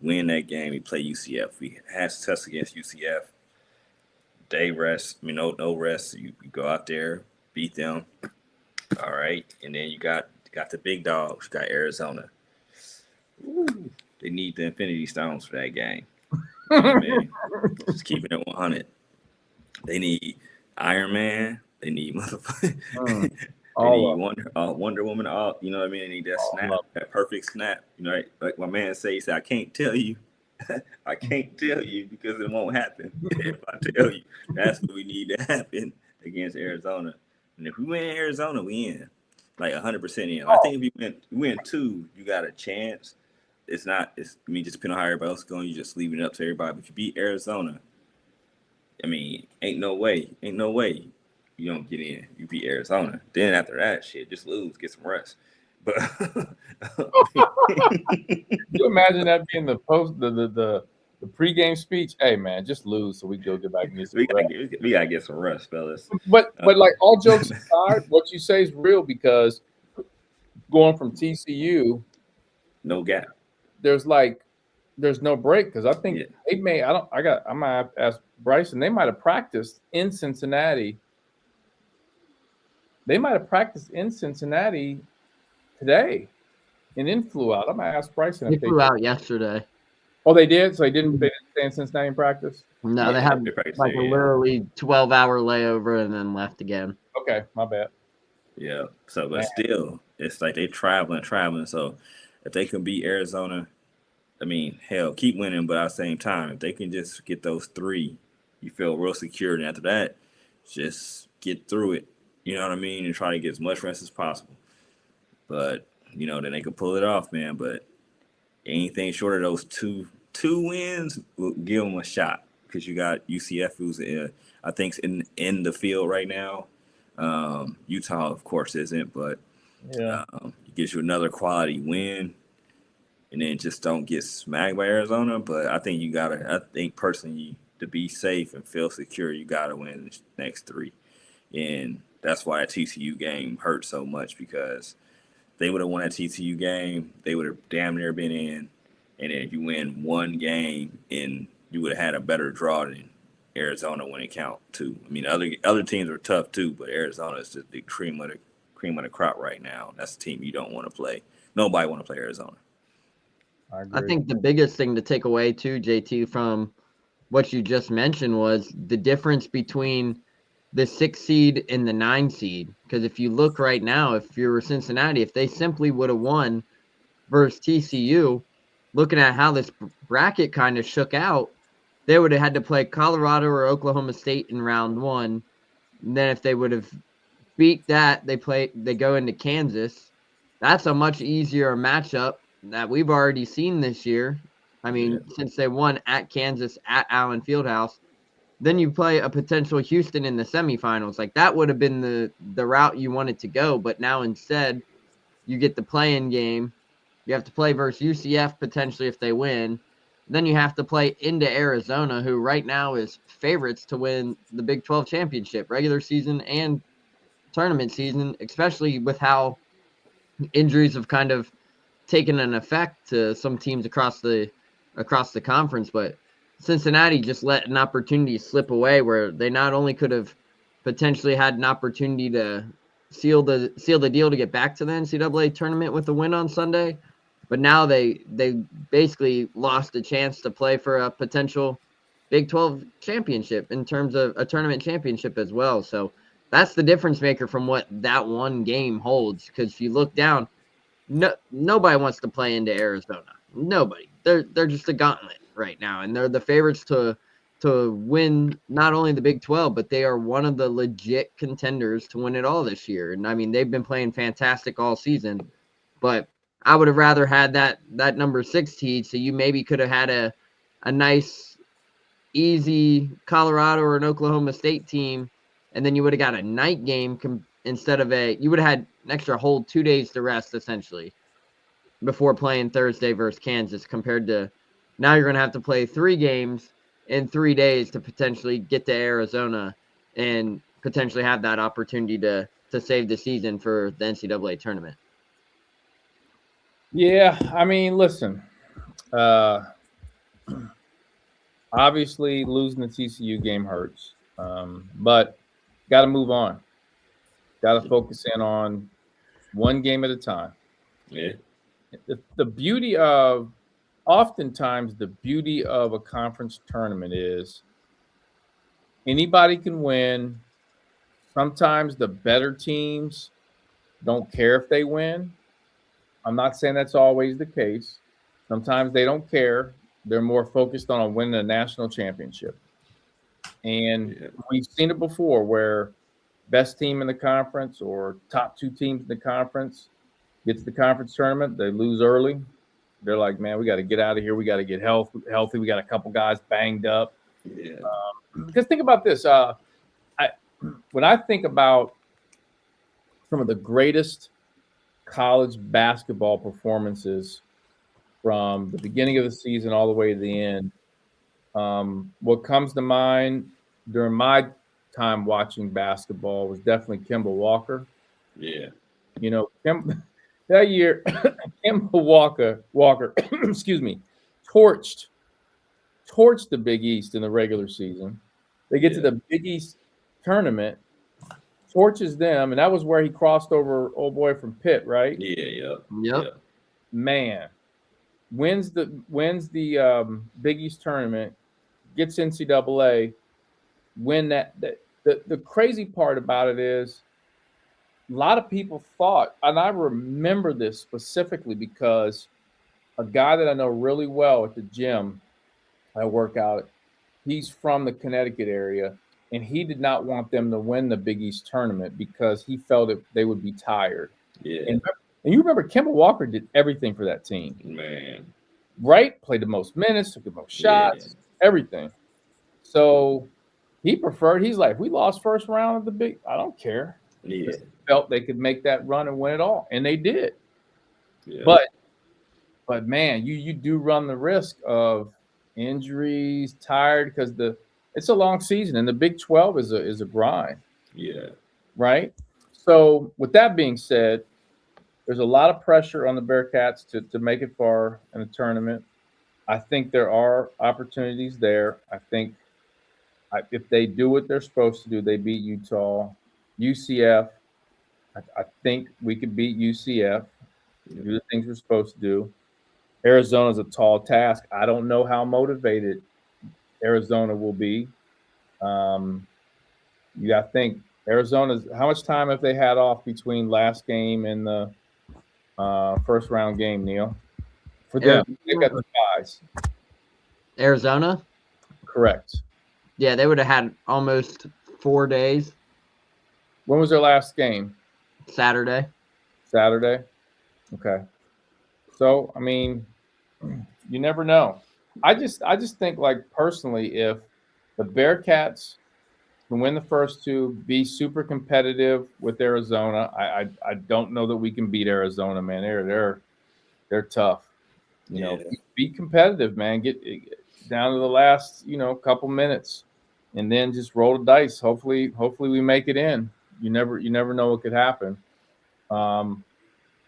win that game. We play UCF. We had to test against UCF. Day rest, no rest. You go out there, beat them. All right, and then you got got the big dogs, got Arizona. Ooh, they need the Infinity Stones for that game. You know what I mean? Just keeping it 100. They need Iron Man. They need motherfucker. They All need of Wonder Woman. All you know what I mean. They need that All snap, of that perfect snap. You know, like my man said, he said, "I can't tell you, I can't tell you because it won't happen. If I tell you, that's what we need to happen against Arizona. And if we win Arizona, we in like 100% in. I think if we win 2, you got a chance. It's not. It's I mean, just depending on how everybody else is going, you just leaving it up to everybody. But if you beat Arizona, I mean, ain't no way you don't get in. You beat Arizona. Then after that shit, just lose, get some rest. But you imagine that being the pregame speech? Hey man, just lose so we go get back and get some rest. we gotta get some rest, fellas. But like all jokes aside, what you say is real because going from TCU, No gap. there's no break because I think they may. I'm gonna have to ask Bryson. They might have practiced in Cincinnati. They might have practiced in Cincinnati today, and then flew out. I'm gonna ask Bryson. They flew out yesterday. Oh, they did. So they didn't stay in Cincinnati in practice. No, they had like a literally 12-hour layover and then left again. Okay, my bad. Yeah. So, but still, it's like they traveling. So, if they can beat Arizona, I mean, hell, keep winning. But at the same time, if they can just get those 3, you feel real secure. And after that, just get through it. You know what I mean? And try to get as much rest as possible. But you know, then they can pull it off, man. But anything short of those two wins will give them a shot because you got UCF who's I think in the field right now. Utah, of course, isn't, but it gives you another quality win, and then just don't get smacked by Arizona. But I think I think personally, to be safe and feel secure, you gotta win the next 3, and that's why a TCU game hurt so much because they would have won a TCU game, they would have damn near been in. And then if you win one game, and you would have had a better draw than Arizona when it count too. I mean, other teams are tough too, but Arizona is just the cream of the crop right now. That's the team you don't want to play. Nobody want to play Arizona. I think the biggest thing to take away too, JT, from what you just mentioned was the difference between the 6 seed and the 9 seed. Because if you look right now, if you were Cincinnati, if they simply would have won versus TCU, looking at how this bracket kind of shook out, they would have had to play Colorado or Oklahoma State in round 1. And then if they would have beat that, they go into Kansas. That's a much easier matchup that we've already seen this year. I mean, since they won at Kansas at Allen Fieldhouse. Then you play a potential Houston in the semifinals. Like that would have been the route you wanted to go, but now instead you get the play-in game. You have to play versus UCF potentially if they win. Then you have to play into Arizona, who right now is favorites to win the Big 12 championship, regular season and tournament season, especially with how injuries have kind of taken an effect to some teams across the conference. But Cincinnati just let an opportunity slip away where they not only could have potentially had an opportunity to seal the deal to get back to the NCAA tournament with a win on Sunday, but now they basically lost a chance to play for a potential Big 12 championship in terms of a tournament championship as well. So that's the difference maker from what that one game holds. Because if you look down, nobody wants to play into Arizona. Nobody. They're just a gauntlet right now, and they're the favorites to win not only the Big 12, but they are one of the legit contenders to win it all this year. And I mean, they've been playing fantastic all season, but I would have rather had that number 6 seed, so you maybe could have had a nice, easy Colorado or an Oklahoma State team, and then you would have got a night game instead of you would have had an extra whole 2 days to rest essentially before playing Thursday versus Kansas, compared to now you're going to have to play 3 games in 3 days to potentially get to Arizona and potentially have that opportunity to save the season for the NCAA tournament. Yeah, I mean, listen, obviously losing the TCU game hurts, but got to move on. Got to focus in on one game at a time. Yeah. The beauty of oftentimes the beauty of a conference tournament is anybody can win. Sometimes the better teams don't care if they win. I'm not saying that's always the case. Sometimes they don't care. They're more focused on winning a national championship. And we've seen it before where best team in the conference or top two teams in the conference get to the conference tournament, they lose early. They're like, man, we got to get out of here. We got to get healthy. We got a couple guys banged up. Yeah. Because think about this. When I think about some of the greatest college basketball performances from the beginning of the season all the way to the end, what comes to mind during my time watching basketball was definitely Kemba Walker. Yeah. You know, that year, Kemba Walker, excuse me, torched the Big East in the regular season. They get to the Big East tournament, torches them, and that was where he crossed over old boy from Pitt, right? Yeah. Yep. Man, wins the Big East tournament, gets NCAA, win that. The crazy part about it is a lot of people thought, and I remember this specifically because a guy that I know really well at the gym I work out, he's from the Connecticut area, and he did not want them to win the Big East tournament because he felt that they would be tired. Yeah. And you remember Kemba Walker did everything for that team. Man. Right? Played the most minutes, took the most shots, everything. So he's like, we lost first round of the Big, I don't care. Yeah. Felt they could make that run and win it all, and they did. Yeah. But man, you do run the risk of injuries, tired, because it's a long season, and the Big 12 is a grind. Yeah. Right? So with that being said, there's a lot of pressure on the Bearcats to make it far in the tournament. I think there are opportunities there. I think if they do what they're supposed to do, they beat Utah, UCF. I think we could beat UCF, do the things we're supposed to do. Arizona's a tall task. I don't know how motivated Arizona will be. You got to think Arizona's. How much time have they had off between last game and the first round game, Neil? For them, they got the guys. Arizona? Correct. Yeah, they would have had almost 4 days. When was their last game? Saturday. Okay. So, I mean, you never know. I just think, like, personally, if the Bearcats can win the first two, be super competitive with Arizona, I don't know that we can beat Arizona, man. They're tough. You know, be competitive, man. Get down to the last, couple minutes, and then just roll the dice. Hopefully we make it in. You never know what could happen. And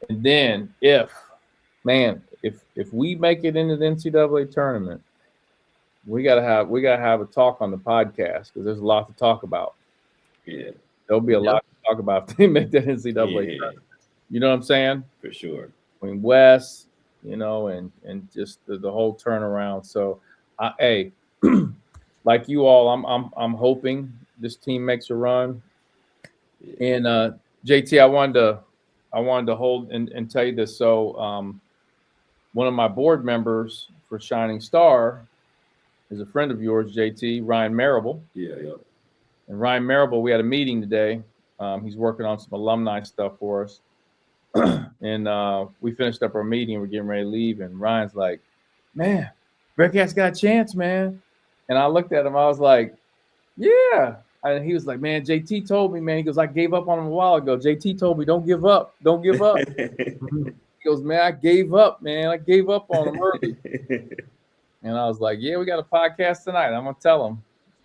then if we make it into the NCAA tournament, we gotta have a talk on the podcast because there's a lot to talk about. Yeah, there'll be a lot to talk about if they make that NCAA tournament. You know what I'm saying? For sure. Between West, and just the whole turnaround. So, hey, like you all, I'm hoping this team makes a run. And JT, I wanted to hold and tell you this. So, one of my board members for Shining Star is a friend of yours, JT, Ryan Marable. Yeah. And Ryan Marable, we had a meeting today. He's working on some alumni stuff for us. And we finished up our meeting. We're getting ready to leave. And Ryan's like, man, Bearcats got a chance, man. And I looked at him. I was like, yeah. And he was like, man, JT told me, man. He goes, I gave up on him a while ago. JT told me, don't give up. Don't give up. He goes, man, I gave up, man. I gave up on him early. And I was like, yeah, we got a podcast tonight. I'm going to tell him.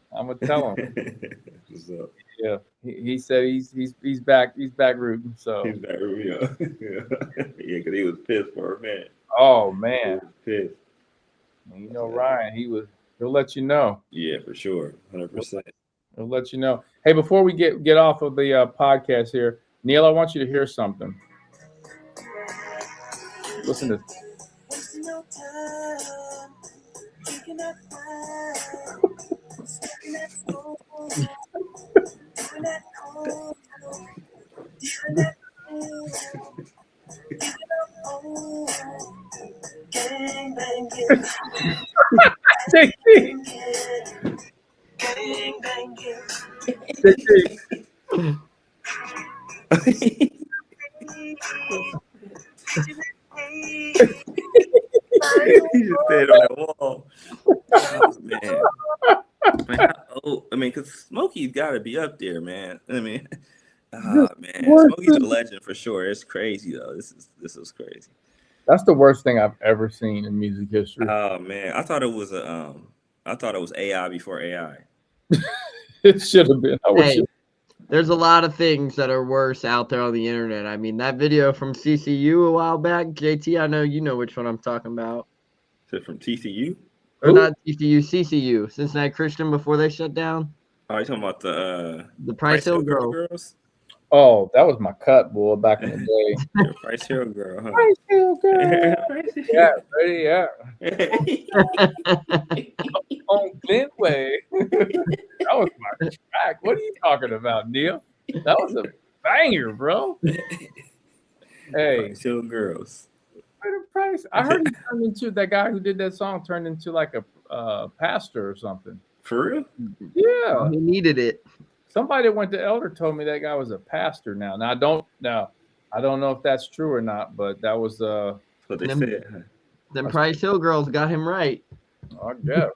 What's up? Yeah. He said he's back. He's back rooting. So He's back rooting, yeah. Because he was pissed for a minute. Oh, man. He was pissed. And Ryan, he'll let you know. Yeah, for sure. 100%. He'll let you know. Hey, before we get off of the podcast here, Neil, I want you to hear something. Listen to this. He just stayed on that wall. Oh, man. Man, how old? I mean, because Smokey's got to be up there, man. I mean, man, Smokey's a legend for sure. It's crazy though. This is crazy. That's the worst thing I've ever seen in music history. Oh man, I thought it was AI before AI. It should have been. I wish Hey, there's a lot of things that are worse out there on the internet. I mean, that video from CCU a while back, JT, I know you know which one I'm talking about. So from TCU? Or not TCU, CCU, Cincinnati Christian, before they shut down. Oh, you talking about the Price Hill girls? Oh, that was my cut, boy, back in the day. The Price Hill girl, huh? Price Hill girl. Yeah, ready, yeah. On Glenway. That was my track. What are you talking about, Neil? That was a banger, bro. Hey. Price Hill girls. Price. I heard he turned into that guy who did that song turned into like a pastor or something. For real? Yeah. He needed it. Somebody that went to Elder told me that guy was a pastor now. Now I don't know if that's true or not, but that was what they said. Them Price Hill girls got him right. I guess.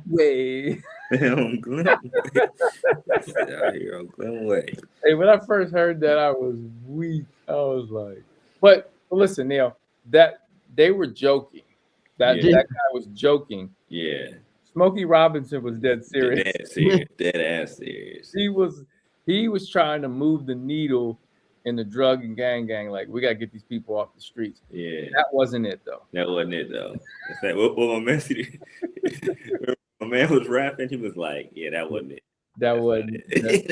Way. On Glenway. Out here on Glenway. Hey, when I first heard that, I was weak. I was like, but listen, Neil, that they were joking. That guy was joking. Yeah. Smokey Robinson was dead serious. Dead ass serious. He was trying to move the needle in the drug and gang. Like, we gotta get these people off the streets. Yeah. That wasn't it though. What my man my man was rapping, he was like, yeah, that wasn't it. That wasn't it.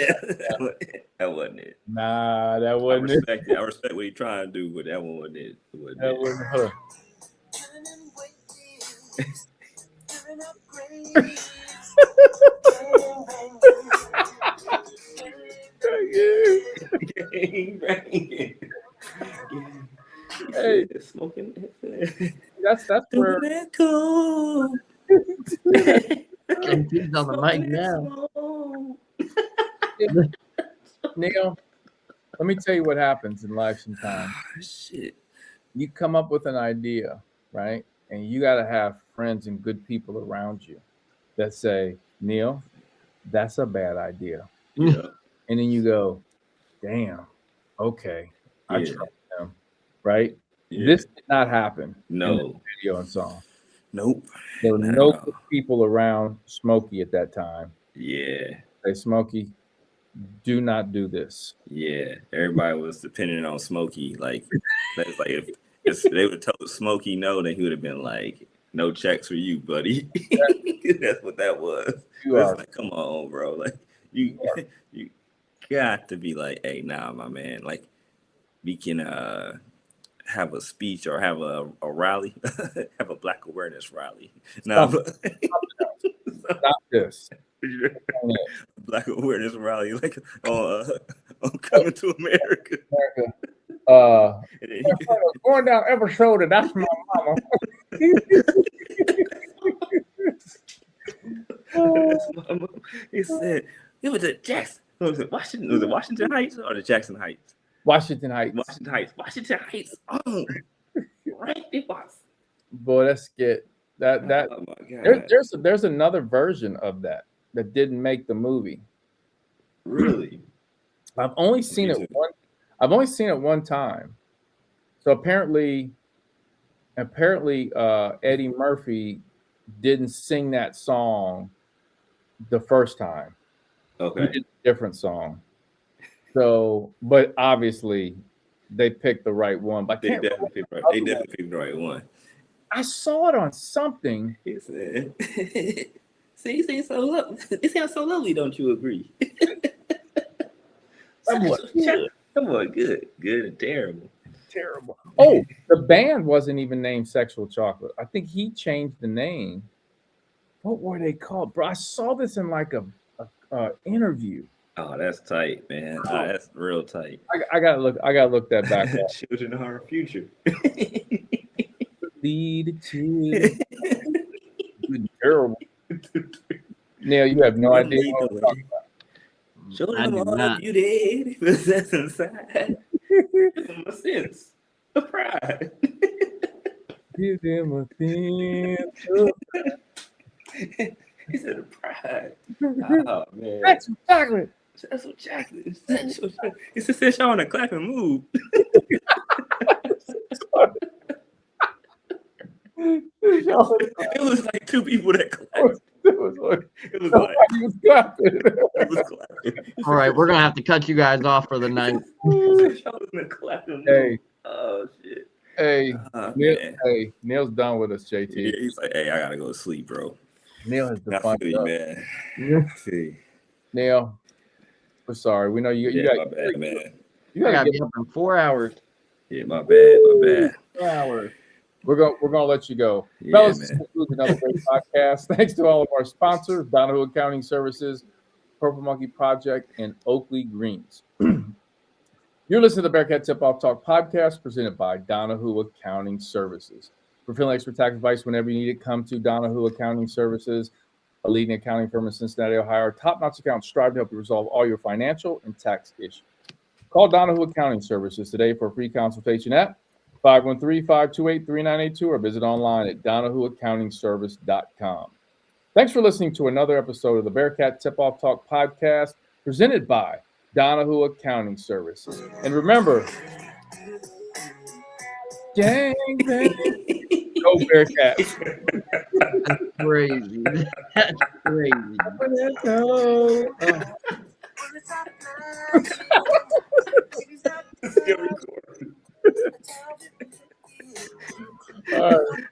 That wasn't it. Nah, that wasn't it. I respect what he's trying to do, but that one wasn't it. That wasn't her. Hey, smoking. That's where. He's on the mic now. Neil, let me tell you what happens in life sometimes. Shit. You come up with an idea, right? And you got to have friends and good people around you that say, Neil, that's a bad idea. Yeah. And then you go, damn, okay, I trust them, right? Yeah. This did not happen. No. In the video and song. Nope. There were no good people around Smokey at that time. Yeah. Say, Smokey, do not do this. Yeah. Everybody was depending on Smokey. Like, that's like if they would have told Smokey no, then he would have been like, no checks for you, buddy. That's what that was. Like, come on, bro. Like, you got to be like, hey, nah, my man. Like, we can have a speech or have a rally, have a Black awareness rally. Stop this. Black awareness rally, like on Coming to America. Going down episode, and that's my mama. He said it was at Jackson. Was it Washington Heights or the Jackson Heights? Washington Heights. Washington Heights. Oh, right. It was. Boy, that's good. Oh my God. There's another version of that didn't make the movie. Really? I've only seen it one time. So apparently, Eddie Murphy didn't sing that song the first time. Okay. He did a different song. So, but obviously, they picked the right one. But they definitely picked the right one. I saw it on something. He said, "See, it sounds so lovely, don't you agree?" Come on, good and terrible. terrible. Oh, the band wasn't even named Sexual Chocolate. I think he changed the name. What were they called, bro? I saw this in like a interview. Oh, that's tight, man. That's real tight. I gotta look that back up. Children of our future. Lead to terrible. Neil, you have no idea what I'm talking about. Show I them do all not. you did. That's inside. A sense of pride. Give them a thing. He said a pride. Oh man. That's chocolate. That's what chocolate. That's what chocolate. He said y'all want to clap and move. It was like two people that clapped. It was like All right, we're gonna have to cut you guys off for the night. Hey. Oh shit. Hey, Oh, Neil, man. hey, Neil's done with us, JT. Yeah, he's like, hey, I gotta go to sleep, bro. Neil has I defined feel you, up. man. Yeah. See. Neil, we're sorry. We know you. Yeah, You my got. bad, man. You I gotta gotta get be up in 4 hours. Yeah, my bad, my bad. 4 hours. We're gonna let you go, Yeah, fellas. This man. concludes another great podcast. Thanks to all of our sponsors: Donahue Accounting Services, Purple Monkey Project, and Oakley Greens. You're listening to the Bearcat Tip Off Talk podcast presented by Donahue Accounting Services. For field expert tax advice whenever you need it, come to Donahue Accounting Services, a leading accounting firm in Cincinnati, Ohio. Our top-notch accountants strive to help you resolve all your financial and tax issues. Call Donahue Accounting Services today for a free consultation at 513-528-3982 or visit online at donahueaccountingservice.com. Thanks for listening to another episode of the Bearcat Tip Off Talk podcast presented by Donahue Accounting Services. And remember, gang bang, go Bearcats. That's crazy. That's crazy. Still recording. All right.